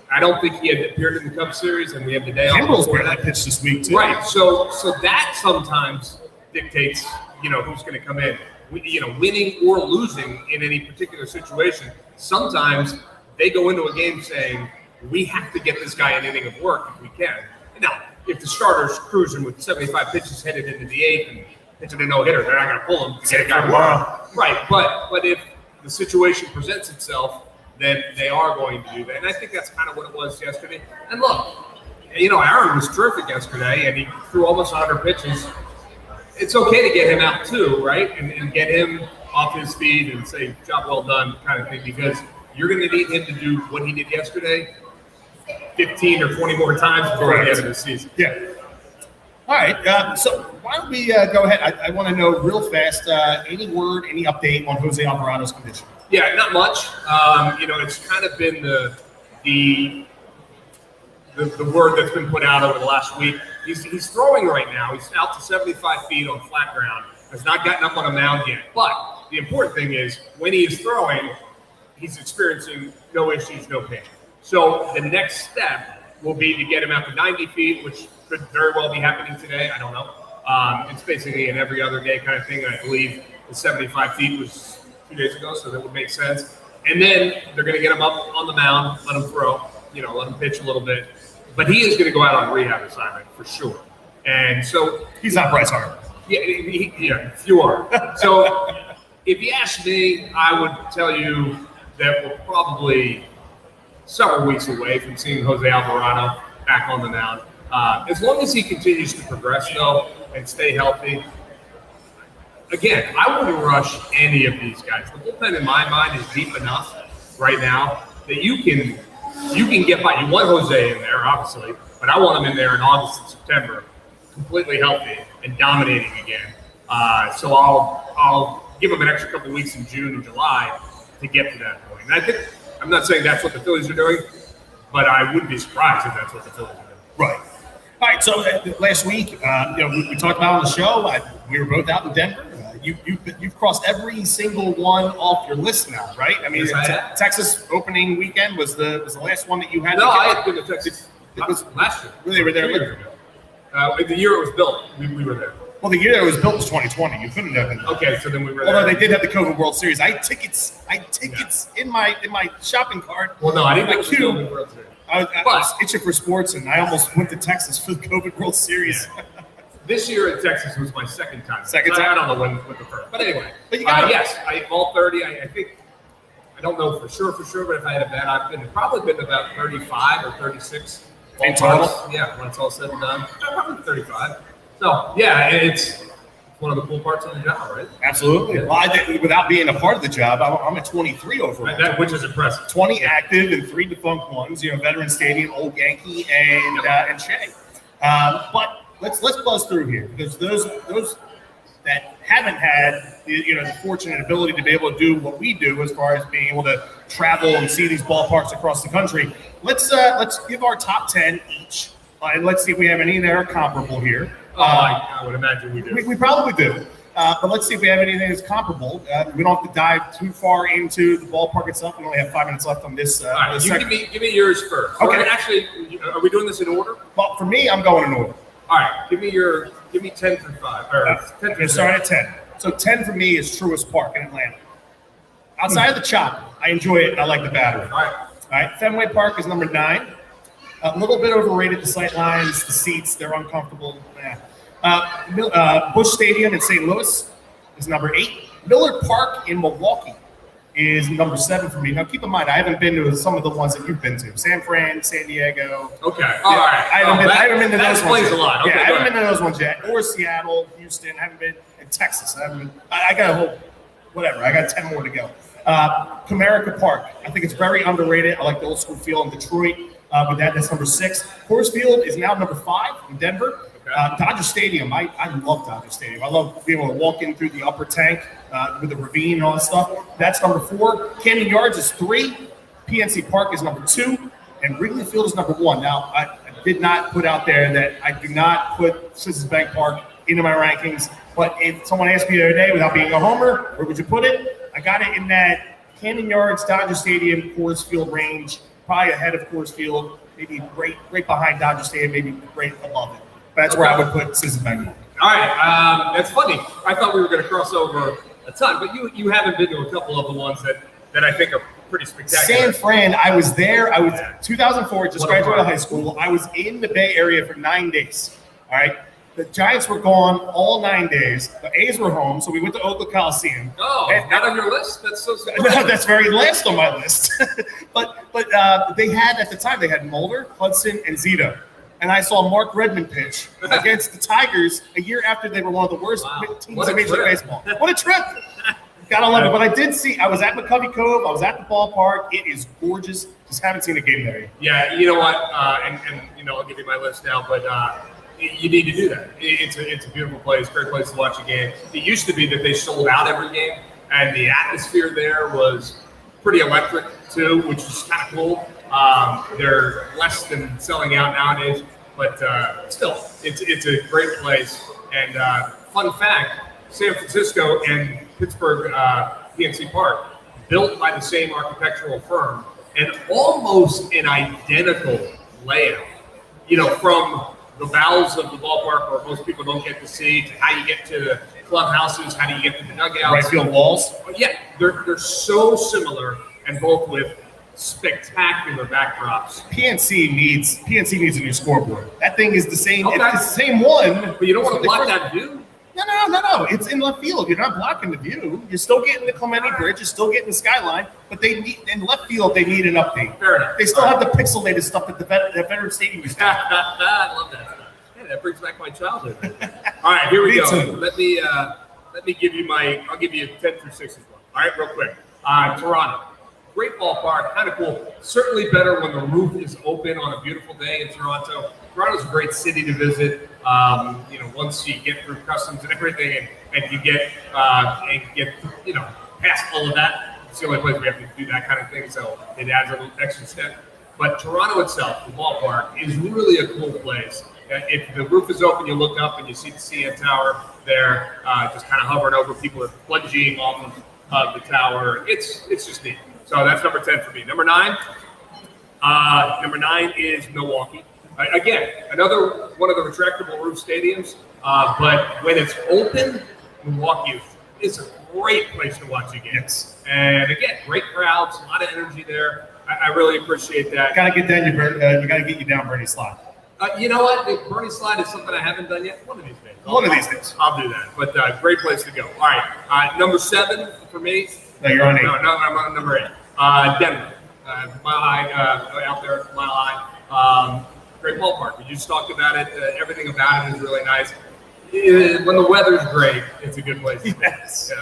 I don't think he had appeared in the Cup Series, and we have the day off. Kimbrel's barely pitched this week too. Right. So that sometimes dictates, who's going to come in. Winning or losing in any particular situation. Sometimes they go into a game saying, we have to get this guy an inning of work if we can. Now, if the starter's cruising with 75 pitches headed into the eighth and pitching a no-hitter, they're not going to pull him to get a guy work. Right. But if the situation presents itself, then they are going to do that. And I think that's kind of what it was yesterday. And look, Aaron was terrific yesterday, and he threw almost 100 pitches. It's okay to get him out too, right? And get him off his feet and say, job well done kind of thing, because you're going to need him to do what he did yesterday 15 or 20 more times before the end of the season. Yeah. All right. So why don't we go ahead? I want to know real fast, any update on Jose Alvarado's condition? Yeah, not much. It's kind of been the word that's been put out over the last week. He's throwing right now. He's out to 75 feet on flat ground. Has not gotten up on a mound yet. But the important thing is when he is throwing, he's experiencing no issues, no pain. So the next step will be to get him out to 90 feet, which could very well be happening today. I don't know. It's basically an every other day kind of thing. I believe the 75 feet was 2 days ago, so that would make sense. And then they're going to get him up on the mound, let him throw, let him pitch a little bit. But he is going to go out on a rehab assignment for sure. And so he's not Bryce Harper. Yeah, you are. So if you ask me, I would tell you that we're probably several weeks away from seeing Jose Alvarado back on the mound. As long as he continues to progress, though, and stay healthy. Again, I wouldn't rush any of these guys. The bullpen, in my mind, is deep enough right now that you can get by. You want Jose in there, obviously, but I want him in there in August and September, completely healthy and dominating again. So I'll give him an extra couple weeks in June and July to get to that point. And I'm not saying that's what the Phillies are doing, but I wouldn't be surprised if that's what the Phillies are doing. Right. All right. So last week, we talked about on the show. We were both out in Denver. You've crossed every single one off your list now, right? I mean, Texas opening weekend was the last one that you had. No, I had been to Texas. It was last year. They were there. 2 years ago. The year it was built, we were there. Well, the year it was built was 2020. You couldn't have been there. Okay, so then we were there. Although they did have the COVID World Series. I had tickets in my shopping cart. Well, no, I didn't like go to the World Series. I was itching for sports, and I almost went to Texas for the COVID World Series. Yeah. This year in Texas was my second time. Second time? I don't know when the first. But anyway, but you got yes, all 30. I think, I don't know for sure, but if I had a bet, I've probably been about 35 or 36. In total? Yeah, when it's all said and done. Probably 35. So, yeah, it's one of the cool parts of the job, right? Absolutely. Yeah. Well, without being a part of the job, I'm at 23 overall. Which is impressive. 20 active and 3 defunct ones. Veteran Stadium, Old Yankee, and Shea. But let's buzz through here, because those that haven't had the fortunate ability to be able to do what we do as far as being able to travel and see these ballparks across the country. Let's give our top 10 each, and let's see if we have any that are comparable here. I would imagine we do. We probably do. But let's see if we have anything that's comparable. We don't have to dive too far into the ballpark itself. We only have 5 minutes left on this. All right, this give me yours first. Okay. Actually, are we doing this in order? Well, for me, I'm going in order. All right, give me 10 through 5. Or 10 through 10. Start at 10. So 10 for me is Truist Park in Atlanta. Outside of the chop, I enjoy it. I like the battery. All right. Fenway Park is number 9. A little bit overrated. The sight lines, the seats, they're uncomfortable. Busch Stadium in St. Louis is number 8. Miller Park in Milwaukee is number 7 for me. Now, keep in mind, I haven't been to some of the ones that you've been to. San Fran, San Diego. Okay. All right. I haven't been to those ones. That explains a lot. Okay, I haven't been to those ones yet. Or Seattle, Houston. I haven't been in Texas. I got a whole, whatever. I got 10 more to go. Comerica Park. I think it's very underrated. I like the old school feel in Detroit. But that's number 6. Coors Field is now number 5 in Denver. Dodger Stadium, I love Dodger Stadium. I love being able to walk in through the upper tank with the ravine and all that stuff. That's number 4. Camden Yards is 3. PNC Park is number 2. And Wrigley Field is number 1. Now, did not put out there that I do not put Citizens Bank Park into my rankings. But if someone asked me the other day, without being a homer, where would you put it? I got it in that Camden Yards, Dodger Stadium, Coors Field range, probably ahead of Coors Field, maybe right behind Dodger Stadium, maybe right above it. That's where I would put Citizens Bank Park. All right, that's funny. I thought we were going to cross over a ton, but you haven't been to a couple of the ones that I think are pretty spectacular. San Fran, I was there. I was 2004, just graduated high school. I was in the Bay Area for 9 days. All right. The Giants were gone all 9 days. The A's were home, so we went to Oakland Coliseum. Oh, not on your list? That's so surprising. No, that's very last on my list. but they had, at the time, they had Mulder, Hudson, and Zito. And I saw Mark Redmond pitch against the Tigers a year after they were one of the worst teams in Major League Baseball. What a trip. Gotta love it. But I was at McCovey Cove. I was at the ballpark. It is gorgeous. Just haven't seen a game there yet. Yeah, you know what? And I'll give you my list now, but you need to do that. It's a beautiful place, great place to watch a game. It used to be that they sold out every game, and the atmosphere there was pretty electric too, which is kind of cool. They're less than selling out nowadays, but still, it's a great place. And fun fact, San Francisco and Pittsburgh PNC Park, built by the same architectural firm, and almost an identical layout. From the bowels of the ballpark, where most people don't get to see, to how you get to the clubhouses, how do you get to the dugouts. Right field walls? Yeah, they're so similar, and both with spectacular backdrops. PNC needs a new scoreboard. That thing is the same. Okay. It's the same one. But you don't want to block that view? No. It's in left field. You're not blocking the view. You're still getting the Clemente Bridge. You're still getting the skyline. But they need, in left field, they need an update. Fair enough. They still have the pixelated stuff that the Veteran Stadium used to have. I love that stuff. Yeah, that brings back my childhood. All right, here we go. Too. Let me give you I'll give you 10 through 6 as well. All right, real quick. Toronto. Great ballpark, kind of cool. Certainly better when the roof is open on a beautiful day in Toronto. Toronto's a great city to visit. Once you get through customs and everything, and you get past all of that, it's the only place we have to do that kind of thing. So it adds a little extra step. But Toronto itself, the ballpark, is really a cool place. If the roof is open, you look up and you see the CN Tower there, just kind of hovering over. People are plunging off of the tower. It's just neat. So that's number 10 for me. Number 9 is Milwaukee. Again, another one of the retractable roof stadiums, but when it's open, Milwaukee is a great place to watch a game. Yes. And again, great crowds, a lot of energy there. I really appreciate that. Gotta get down you gotta get you down Bernie Slide. You know what? Bernie Slide is something I haven't done yet. One of these days. I'll do that. But great place to go. All right. Number 7 for me. No, you're on 8. No, I'm on number 8. Denver. Mile High, out there, Mile High. Great ballpark. We just talked about it. Everything about it is really nice. When the weather's great, it's a good place to be. Yes.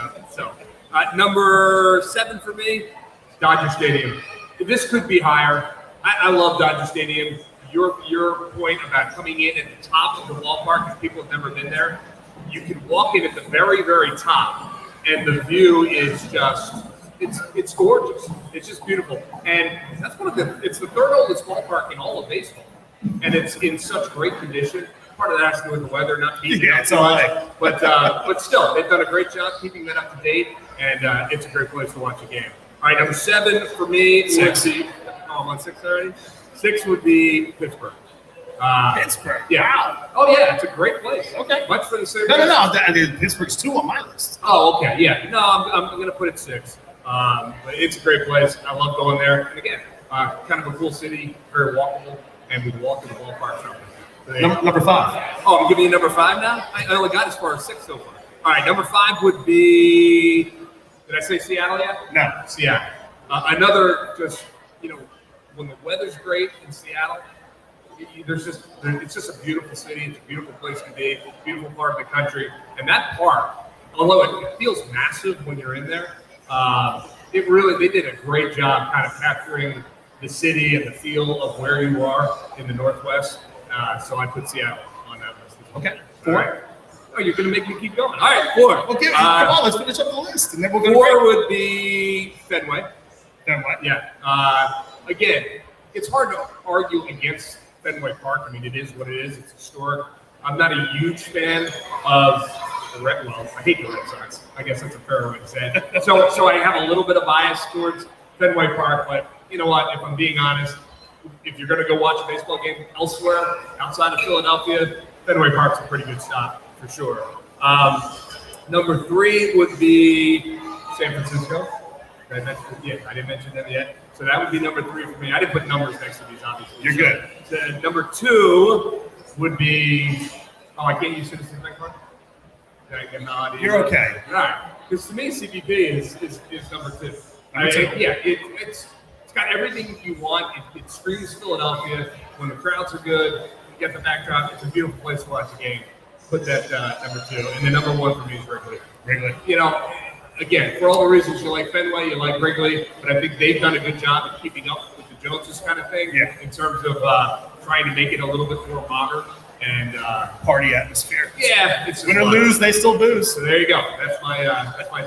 Number 7 for me, Dodger Stadium. This could be higher. I love Dodger Stadium. Your point about coming in at the top of the ballpark, if people have never been there, you can walk in at the very, very top, and the view is just it's gorgeous. It's just beautiful, and that's it's the third oldest ballpark in all of baseball, and it's in such great condition. Part of that has to do with the weather, not being it's all right. But still, they've done a great job keeping that up to date, and it's a great place to watch a game. All right, number 7 for me. 6. I'm on 6 already. 6 would be Pittsburgh. Pittsburgh. Yeah. Wow. Oh yeah, it's a great place. Okay. Much for the same. No. Pittsburgh's 2 on my list. Oh, okay. Yeah. No, I'm going to put it 6. But it's a great place. I love going there. And again, kind of a cool city, very walkable, and we can walk to the ballpark. Number 5. Oh, I'm giving you number 5 now? I only got as far as 6 so far. All right, number 5 would be, did I say Seattle yet? No. Seattle. Another just, when the weather's great in Seattle, it's just a beautiful city. It's a beautiful place to be. Beautiful part of the country. And that park, although it feels massive when you're in there, they did a great job kind of capturing the city and the feel of where you are in the Northwest. So I put Seattle on that list. Okay. 4. Right. Oh, you're going to make me keep going. All right, 4. Okay, come on, let's finish up the list. And then we're 4 would be Fenway. Fenway. Yeah. Again, it's hard to argue against Fenway Park. I mean, it is what it is. It's historic. I'm not a huge fan of the Red. Well, I hate the Red Sox. I guess that's a fair way to say it. So I have a little bit of bias towards Fenway Park. But you know what? If I'm being honest, if you're going to go watch a baseball game elsewhere outside of Philadelphia, Fenway Park's a pretty good stop for sure. Number 3 would be San Francisco. I didn't mention them yet. So that would be number 3 for me. I didn't put numbers next to these, obviously. You're good. Number 2 would be. Oh, I can't use Citizens Bank Park? Did I get an odd? You're okay. All right. Because to me, CBP is number 2. It's got everything you want. It screams Philadelphia. When the crowds are good, you get the backdrop. It's a beautiful place to watch a game. Put that number 2. And the number 1 for me is Wrigley. Wrigley. You know, again, for all the reasons you like Fenway, you like Wrigley, but I think they've done a good job of keeping up with the Joneses kind of thing in terms of trying to make it a little bit more modern and Party atmosphere. Yeah, it's win or lose, they still booze. So there you go. That's my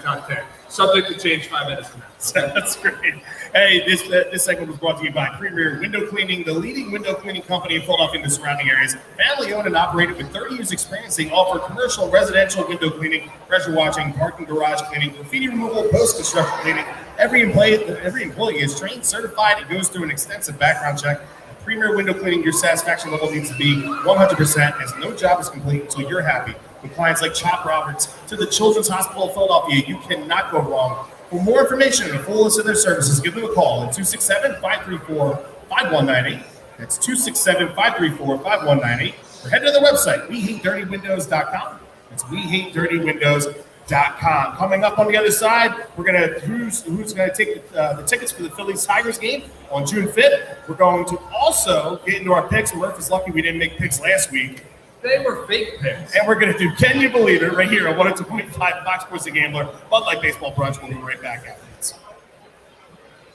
top 10. Subject to change 5 minutes from now. Okay? That's great. Hey, this segment was brought to you by Premier Window Cleaning, the leading window cleaning company in Philadelphia and the surrounding areas. Family owned and operated with 30 years experience. They offer commercial, residential window cleaning, pressure washing, parking garage cleaning, graffiti removal, post-construction cleaning. Every employee is trained, certified, and goes through an extensive background check. At Premier Window Cleaning, your satisfaction level needs to be 100%, as no job is complete until you're happy. With clients like Chop Roberts to the Children's Hospital of Philadelphia, you cannot go wrong. For more information and a full list of their services, give them a call at 267-534-5198. That's 267-534-5198. Or head to their website, WeHateDirtyWindows.com. That's WeHateDirtyWindows.com. Coming up on the other side, we're going to who's going to take the tickets for the Phillies Tigers game on June 5th. We're going to also get into our picks. Murph is lucky we didn't make picks last week. They were fake picks. And we're going to do Can You Believe It right here on 102.5 Fox Sports The Gambler, Bud Light Baseball Brunch. We'll be right back after this.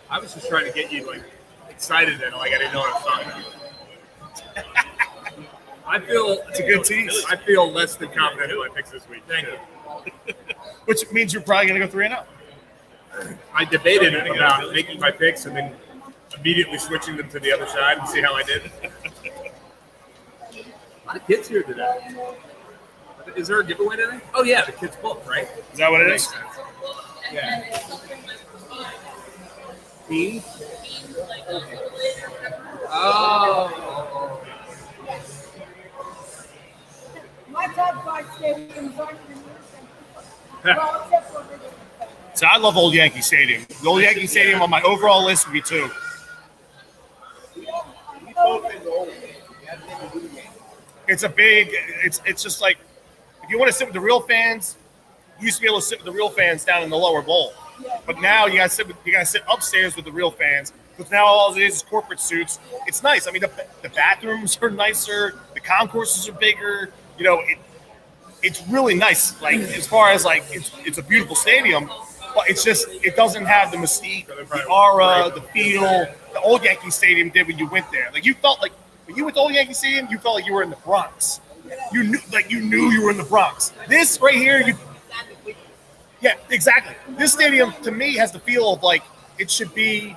I was just trying to get you excited and I didn't know what I was talking about. I feel it's a good tease. I feel less than confident in my picks this week. Thank you. Which means you're probably going to go 3-0. I debated about making my picks and then immediately switching them to the other side and see how I did. A lot of kids here today. Is there a giveaway today? Oh yeah, the kids' book, right? Is that what it is? Yeah. Me? Oh. My top 5 stadiums aren't in well, except for Richmond. So I love Old Yankee Stadium. The Old Yankee Stadium on my overall list would be 2. It's a big. It's just like if you want to sit with the real fans, you used to be able to sit with the real fans down in the lower bowl, but now you gotta sit upstairs with the real fans. Because now all it is corporate suits. It's nice. I mean, the bathrooms are nicer, the concourses are bigger. You know, it's really nice. Like as far as it's a beautiful stadium, but it's just it doesn't have the mystique, the aura, the feel. The Old Yankee Stadium did when you went there. Like you felt like. When you went to Old Yankee Stadium, you felt like you were in the Bronx. You knew you were in the Bronx. This right here, yeah, exactly. This stadium to me has the feel of like it should be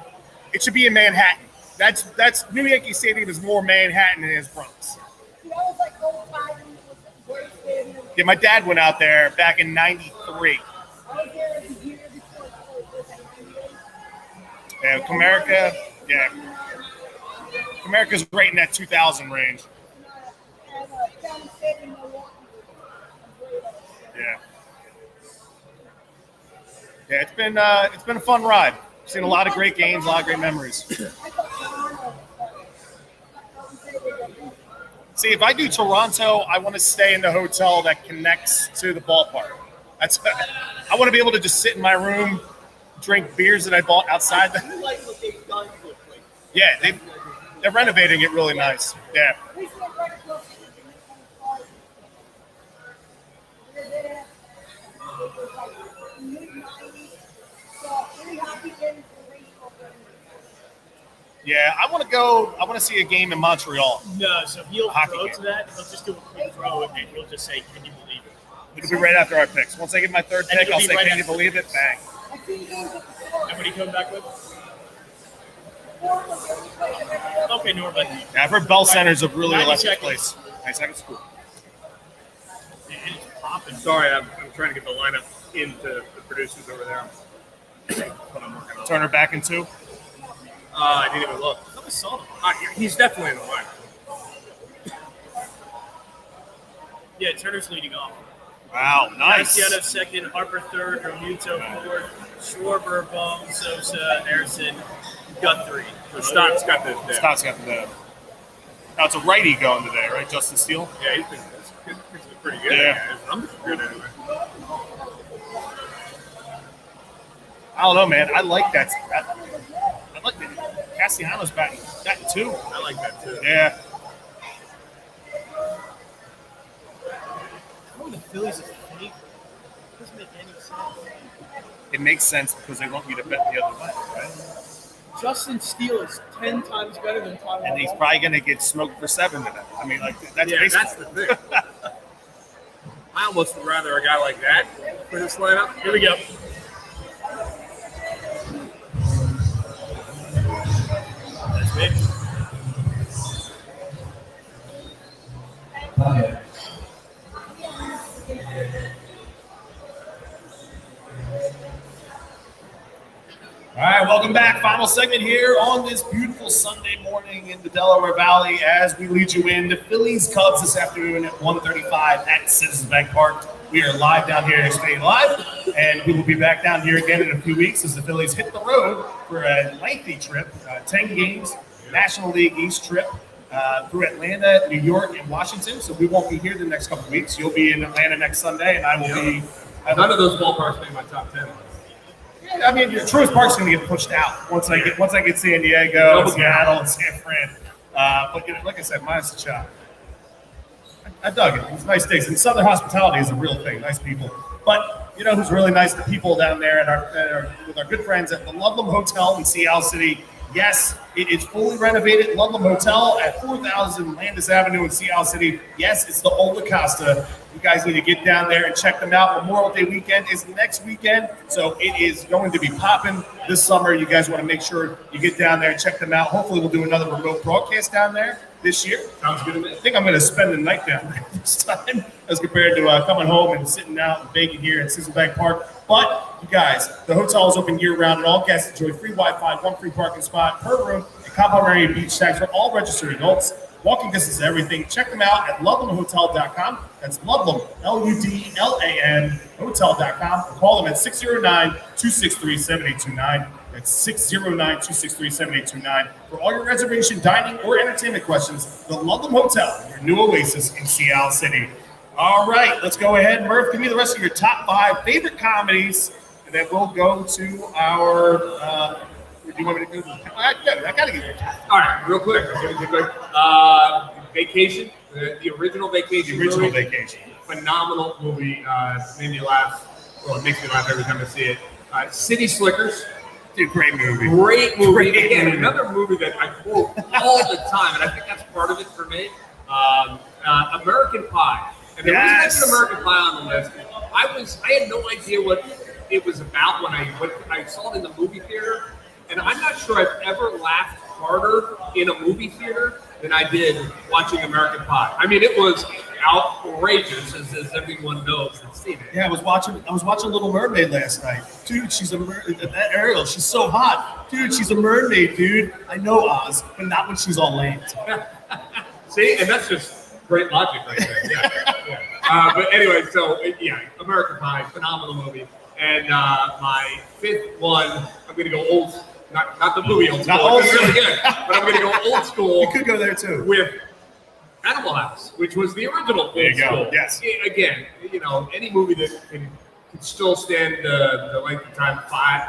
in Manhattan. That's New Yankee Stadium is more Manhattan than it is Bronx. Yeah, my dad went out there back in '93. Yeah, Comerica, yeah. America's right in that 2000 range. Yeah. Yeah, it's been a fun ride. Seen a lot of great games, a lot of great memories. See, if I do Toronto, I want to stay in the hotel that connects to the ballpark. I want to be able to just sit in my room, drink beers that I bought outside. Yeah, they're renovating it really nice. Yeah. Yeah, I want to see a game in Montreal. No, so he'll throw game. To that. He'll just do a quick throw, and he'll just say, "Can you believe it?" It'll be right after our picks. Once I get my third pick, I'll say, "Can you believe it?" Bang. And what are you coming back with? Okay, Norman. Yeah, I've heard Bell Center's a really 90 electric seconds. place. 90 seconds, cool. And it's popping. Sorry, I'm trying to get the lineup into the producers over there. But I'm working on it. Turner back in 2. I didn't even look. I saw them. He's definitely in the lineup. Yeah, Turner's leading off. Wow, nice. Graciano second, Harper third, Romuto fourth, Schwarber, Baum, Sosa, Harrison, Guthrie. Stott's got the Scott's got the dab. Now it's a righty going today, right? Justin Steele? Yeah, he's been pretty good. Yeah. His numbers are good anyway. I don't know, man. I like that. I like that. Castellanos batting 2. I like that too. Yeah. How are the Phillies a favorite? It doesn't make any sense. It makes sense because they want you to bet the other way, right? Justin Steele is 10 times better than Tyler. And he's probably going to get smoked for 7 today. I mean, like, that's Yeah, baseball. that's the thing. I almost would rather a guy like that for this lineup. Here we go. That's big. All right, welcome back. Final segment here on this beautiful Sunday morning in the Delaware Valley as we lead you in the Phillies Cubs this afternoon at 1:35 at Citizens Bank Park. We are live down here, staying live, and we will be back down here again in a few weeks as the Phillies hit the road for a lengthy trip, 10 games, National League East trip through Atlanta, New York, and Washington. So we won't be here the next couple of weeks. You'll be in Atlanta next Sunday, and I will be. None of those ballparks made my top 10. I mean, Truist Park's going to get pushed out once I get San Diego, and Seattle, and San Fran. But like I said, minus the shot. I dug it. It was nice days. And Southern hospitality is a real thing. Nice people. But you know who's really nice? The people down there with our good friends at the Ludlam Hotel in Sea Isle City. Yes, it is fully renovated. Ludlam Hotel at 4000 Landis Avenue in Sea Isle City. Yes, it's the Old Acosta. You guys need to get down there and check them out. Memorial Day weekend is next weekend, so it is going to be popping this summer. You guys want to make sure you get down there and check them out. Hopefully, we'll do another remote broadcast down there this year. Sounds good to me. I think I'm going to spend the night down there this time as compared to coming home and sitting out and baking here at Citizens Bank Park. But, you guys, the hotel is open year-round, and all guests enjoy free Wi-Fi, 1 free parking spot per room, and complimentary beach tags for all registered adults. Walking distance is everything. Check them out at ludlamhotel.com. That's Ludlam, Ludlan, hotel.com. Or call them at 609-263-7829. That's 609-263-7829. For all your reservation, dining, or entertainment questions, the Ludlam Hotel, your new oasis in Sea Isle City. All right, let's go ahead. Murph, give me the rest of your top 5 favorite comedies, and then we'll go to our do you want me to do? I got to get your top. All right, real quick. Vacation, the original Vacation. The original movie. Vacation. Phenomenal movie. Made me laugh. Well, it makes me laugh every time I see it. City Slickers. Dude, great movie. Great movie. Great Again, movie. another movie that I quote all the time, and I think that's part of it for me. American Pie. And the reason I put American Pie on the list, I had no idea what it was about when I saw it in the movie theater. And I'm not sure I've ever laughed harder in a movie theater than I did watching American Pie. I mean, it was outrageous, as everyone knows that's seen it. Yeah, I was watching Little Mermaid last night. Dude, she's a mermaid. That Ariel, she's so hot. Dude, she's a mermaid, dude. I know Oz, but not when she's on land. See, and that's just great logic right there. Yeah. But anyway, so American Pie, phenomenal movie. And my 5th one, I'm going to go old. Not the movie old school. Not old It's really good, but I'm going to go old school. You could go there too. With Animal House, which was the original old There you go. school. Yes. Again, any movie that can still stand the length of time,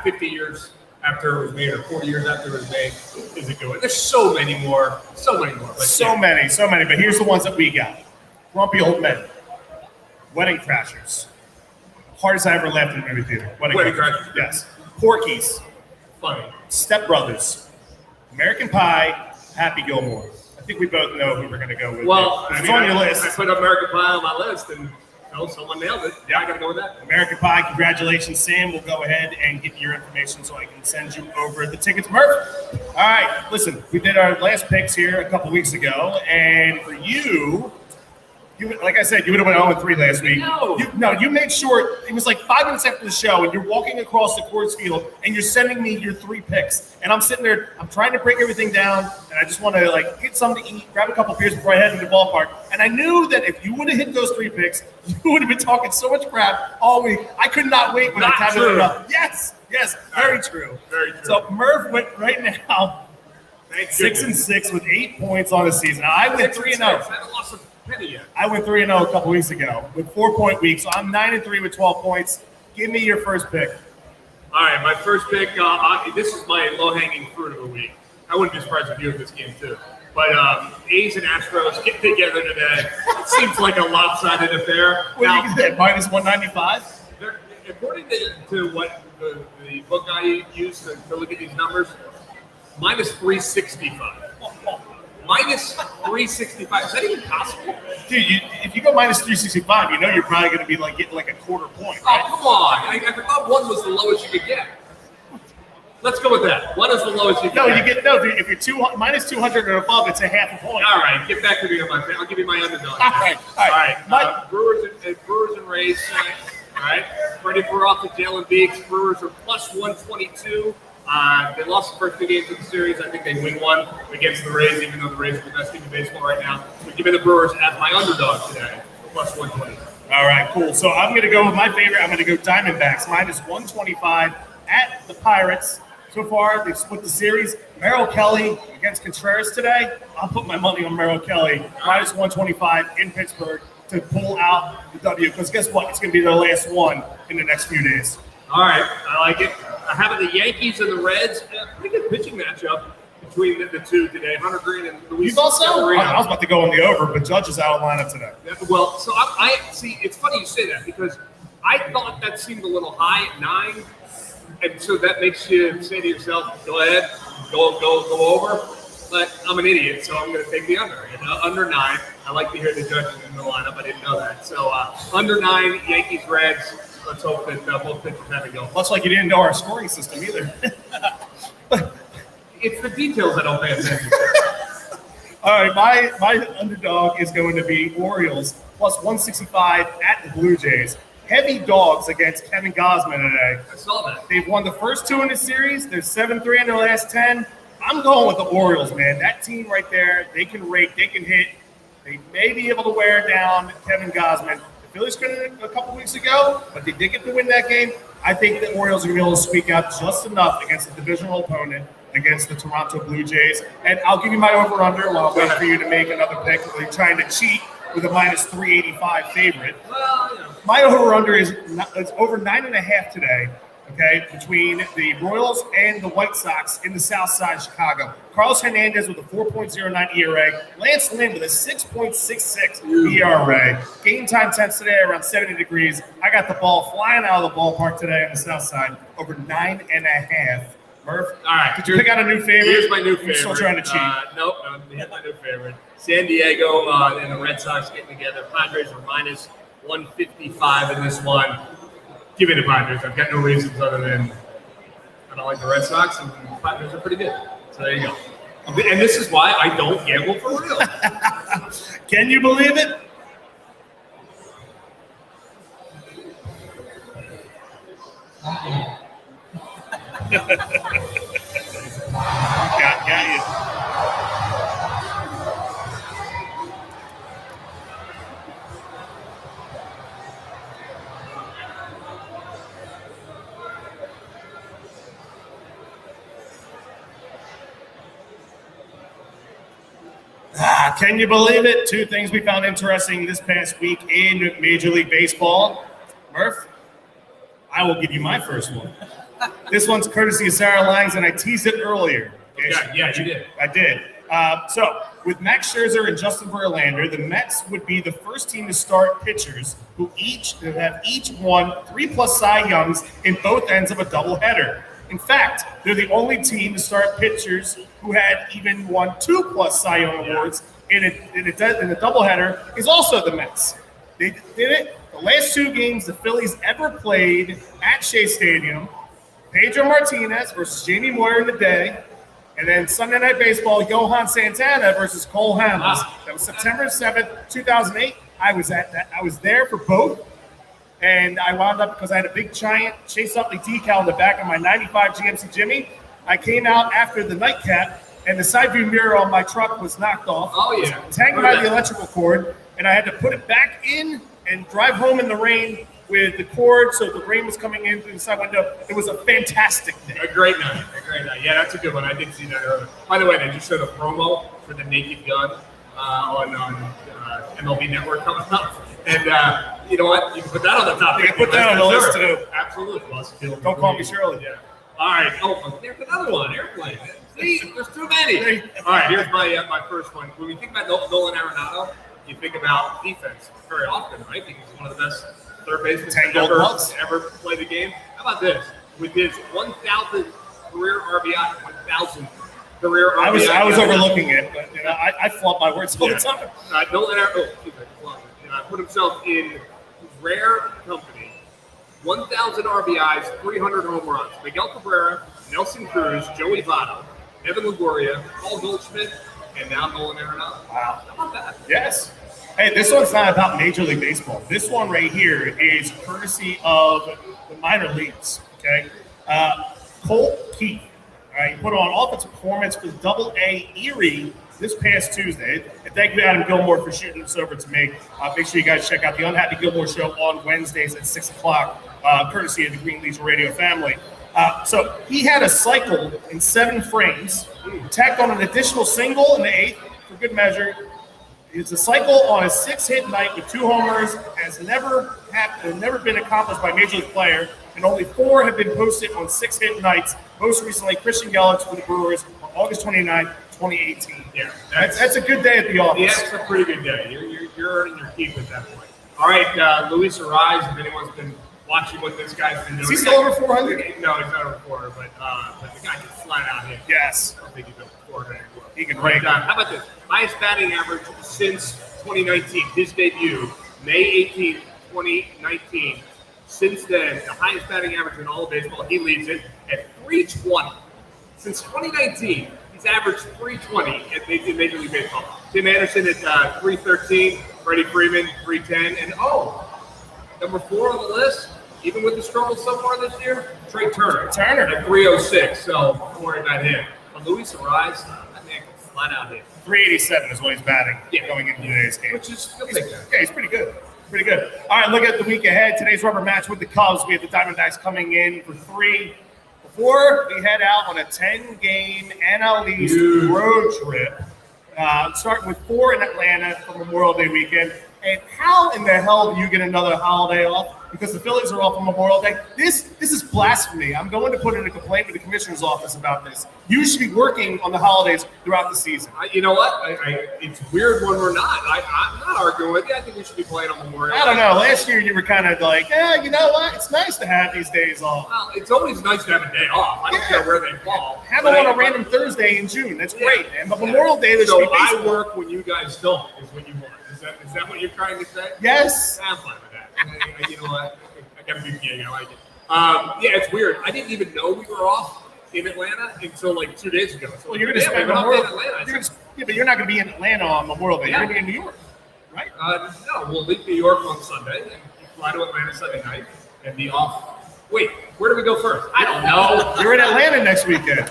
50 years after it was made or 40 years after it was made, is a good one. There's so many more. But So many. But here's the ones that we got. Grumpy Old Men. Wedding Crashers. Hardest I ever laughed in a movie theater. Wedding Crashers. Yes. Porky's. Funny. Step Brothers. American Pie. Happy Gilmore. I think we both know who we're going to go with. Well, it's on your list. I put American Pie on my list, and No, someone nailed it. Yeah, I got to go with that. American Pie, congratulations, Sam. We'll go ahead and get your information so I can send you over the tickets, Murph. All right, listen, we did our last picks here a couple weeks ago, and for you, like I said, you would have went 0-3 last week. No. You made sure it was like 5 minutes after the show, and you're walking across the course field, and you're sending me your 3 picks. And I'm sitting there, I'm trying to break everything down, and I just want to like get something to eat, grab a couple beers before I head to the ballpark. And I knew that if you would have hit those 3 picks, you would have been talking so much crap all week. I could not wait when I tabulated it up. Yes, very true. Very true. So Murph went right now 6-6 with 8 points on the season. I went 3-0. I haven't lost a penny yet. I went 3-0 a couple weeks ago with 4-point week, so I'm 9-3 with 12 points. Give me your first pick. All right, my first pick. This is my low-hanging fruit of the week. I wouldn't be surprised if you had this game too. But A's and Astros get together today. It seems like a lopsided affair. What do you get? Minus 195? According to what the book guy used to look at these numbers, minus 365. Minus 365. Is that even possible? Dude, if you go minus 365, you know you're probably going to be like getting like a quarter point, right? Oh, come on. I thought 1 was the lowest you could get. Let's go with that. 1 is the lowest you can get. Dude, if you're minus 200 or above, it's a half a point. All right, get back to me on my pick. I'll give you my underdog. All right. Brewers and Rays. All right. Ready for off the Jalen Beeks. Brewers are plus 122. They lost the first 2 games of the series. I think they win 1 against the Rays, even though the Rays are the best team in baseball right now. But give me the Brewers as my underdog today, plus 120. All right, cool. So I'm going to go with my favorite. I'm going to go Diamondbacks, minus 125 at the Pirates. So far, they've split the series. Merrill Kelly against Contreras today. I'll put my money on Merrill Kelly, minus 125 in Pittsburgh to pull out the W. Because guess what? It's going to be their last one in the next few days. All right, I like it. Having the Yankees and the Reds, pretty good pitching matchup between the two today. Hunter Green and Luis. You thought so? I was about to go on the over, but Judge is out of lineup today. Yeah, well, so I see. It's funny you say that because I thought that seemed a little high at 9, and so that makes you say to yourself, "Go ahead, go over." But I'm an idiot, so I'm going to take the under. And under 9, I like to hear the Judges in the lineup. I didn't know that. So under 9, Yankees, Reds. Let's hope that both pitchers have a go. Much like you didn't know our scoring system either. It's the details I don't pay attention to. All right, my underdog is going to be Orioles, plus 165 at the Blue Jays. Heavy dogs against Kevin Gausman today. I saw that. They've won the first 2 in the series. They're 7-3 in their last 10. I'm going with the Orioles, man. That team right there, they can rake, they can hit. They may be able to wear down Kevin Gausman. The Phillies couldn't a couple weeks ago, but they did get to win that game. I think the Orioles are going to be able to squeak out just enough against a divisional opponent, against the Toronto Blue Jays. And I'll give you my over-under while I wait for you to make another pick. We're trying to cheat with a minus 385 favorite. Well, you know. My over-under is over 9.5 today, okay, between the Royals and the White Sox in the South Side of Chicago. Carlos Hernandez with a 4.09 ERA. Lance Lynn with a 6.66 ERA. Game time temps today around 70 degrees. I got the ball flying out of the ballpark today on the South Side, over 9.5. Murph, all right. Did you pick out a new favorite? Here's my new favorite. You're still trying to cheat. Nope, here's my new favorite. San Diego and the Red Sox getting together. Padres are minus 155 in this one. Give me the Padres. I've got no reasons other than I don't like the Red Sox, and the Padres are pretty good. So there you go. And this is why I don't gamble for real. Can you believe it? got you. Can you believe it? 2 things we found interesting this past week in Major League Baseball. Murph, I will give you my first one. This one's courtesy of Sarah Langs, and I teased it earlier. Yeah, you did. I did. So, with Max Scherzer and Justin Verlander, the Mets would be the first team to start pitchers who have each won 3+ Cy Youngs in both ends of a doubleheader. In fact, they're the only team to start pitchers who had even won 2+ Cy Young awards in a doubleheader is also the Mets. They did it the last 2 games the Phillies ever played at Shea Stadium. Pedro Martinez versus Jamie Moyer in the day. And then Sunday Night Baseball, Johan Santana versus Cole Hamels. That was September 7th, 2008. I was at that. I was there for both. And I wound up, because I had a big giant Chase Utley decal in the back of my 95 GMC Jimmy. I came out after the nightcap, and the side view mirror on my truck was knocked off. Oh, yeah. It was hanging by the electrical cord, and I had to put it back in and drive home in the rain with the cord, so the rain was coming in through the side window. It was a fantastic day. A great night. Yeah, that's a good one. I did see that earlier. By the way, they just showed a promo for the Naked Gun on MLB Network coming up. And you know what? You can put that on the top. You can put that on the list, too. Absolutely. Don't call me Shirley. Yeah. All right. Oh, there's another one. Airplane. See, there's too many. All right, here's my first one. When we think about Nolan Arenado, you think about defense very often, right? Because he's one of the best third basemen ever played the game. How about this? With his 1,000 career RBI, 1,000 career RBI. I was overlooking it, but you know, I flaunt my words all the time. Nolan Arenado put himself in rare company. 1,000 RBIs, 300 home runs. Miguel Cabrera, Nelson Cruz, Joey Votto, Evan Longoria, Paul Goldschmidt, and now Nolan Arenado. Wow. How about that? Yes. Hey, this one's not about Major League Baseball. This one right here is courtesy of the minor leagues, okay? Colt Keith, all right, put on offensive performance for Double-A Erie this past Tuesday. And thank you, Adam Gilmore, for shooting this over to me. Make sure you guys check out the Unhappy Gilmore Show on Wednesdays at 6 o'clock, courtesy of the Green Legion Radio family. So he had a cycle in 7 frames, tacked on an additional single in the 8th for good measure. It's a cycle on a 6-hit night with 2 homers has never been accomplished by a Major League player, and only 4 have been posted on 6-hit nights. Most recently, Christian Yelich for the Brewers on August 29, 2018. Yeah, that's a good day at the office. Yeah, it's a pretty good day. You're earning your keep at that point. All right, Luis Arise, if anyone's been watching what this guy's been doing. Is he still over 400? No, he's not over 400, but the guy can flat out hit. Yes. I don't think he's over 400 anymore. He can break. How about this? Highest batting average since 2019. His debut, May 18th, 2019. Since then, the highest batting average in all of baseball. He leads it at 320. Since 2019, he's averaged 320 in Major League Baseball. Tim Anderson at 313. Freddie Freeman, 310. And number 4 on the list, even with the struggle so far this year, Trey Turner. At 306. So don't worry about him. But Luis Arise, that man can flat out hit. 387 is what he's batting going into today's game. Which is, he'll take that. Yeah, he's pretty good. Pretty good. All right, look at the week ahead. Today's rubber match with the Cubs. We have the Diamondbacks coming in for 3. Before we head out on a 10-game NL East road trip, starting with 4 in Atlanta for Memorial Day weekend. And how in the hell do you get another holiday off? Because the Phillies are off on Memorial Day. This is blasphemy. I'm going to put in a complaint with the commissioner's office about this. You should be working on the holidays throughout the season. You know what? It's weird when we're not. I'm not arguing with you. I think we should be playing on Memorial Day. I don't know. Last year you were kind of like, you know what? It's nice to have these days off. Well, it's always nice to have a day off. I don't care where they fall. Have it on a random Thursday in June. That's great, man. But Memorial Day, there's so I work when you guys don't, is when you want. Is that what you're trying to say? Yes. I'm fine with that. You know what? I got a big gig. I like it. Yeah, it's weird. I didn't even know we were off in Atlanta until like 2 days ago. So well, you're going to spend Memorial Day. Yeah, but you're not going to be in Atlanta on Memorial Day. You're going to be in New York, right? No, we'll leave New York on Sunday and fly to Atlanta Sunday night and be off. Wait, where do we go first? I don't know. You're in Atlanta next weekend.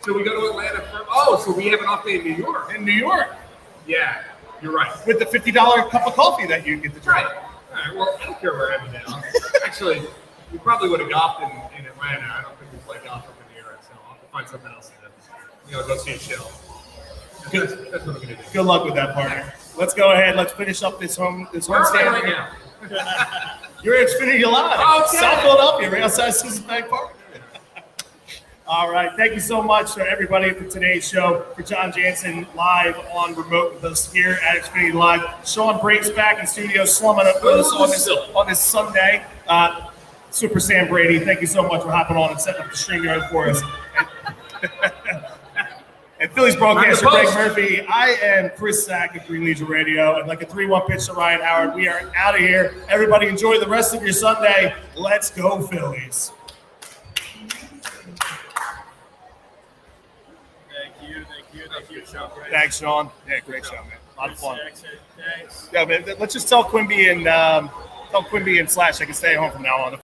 So we go to Atlanta first. Oh, so we have an off day in New York. In New York. Yeah, you're right. With the $50 cup of coffee that you get to drink. Right. All right, well, I don't care where I'm now. Actually, we probably would have golfed in Atlanta. I don't think we played golf up in New York, so I'll have to find something else to do. Go see a show. That's what I'm going to do. Good luck with that, partner. Let's go ahead. Let's finish up this home stand right now. You're in Xfinity Live. Okay. South Philadelphia, right outside Citizens Bank Park. All right. Thank you so much for everybody for today's show. For John Jansen live on remote with us here at Xfinity Live. Sean Brate's back in studio, slumming up with us on this Sunday. Super Sam Brady, thank you so much for hopping on and setting up the StreamYard for us. And Phillies broadcaster I'm the Greg post. Murphy. I am Chris Sack of Green Legion Radio. And like a 3-1 pitch to Ryan Howard, we are out of here. Everybody enjoy the rest of your Sunday. Let's go, Phillies. Thank you, Sean. Thanks, Sean. Yeah, great show, man. A lot of fun. Thanks. Yeah, man. Let's just tell Quimby and Slash I can stay home from now on.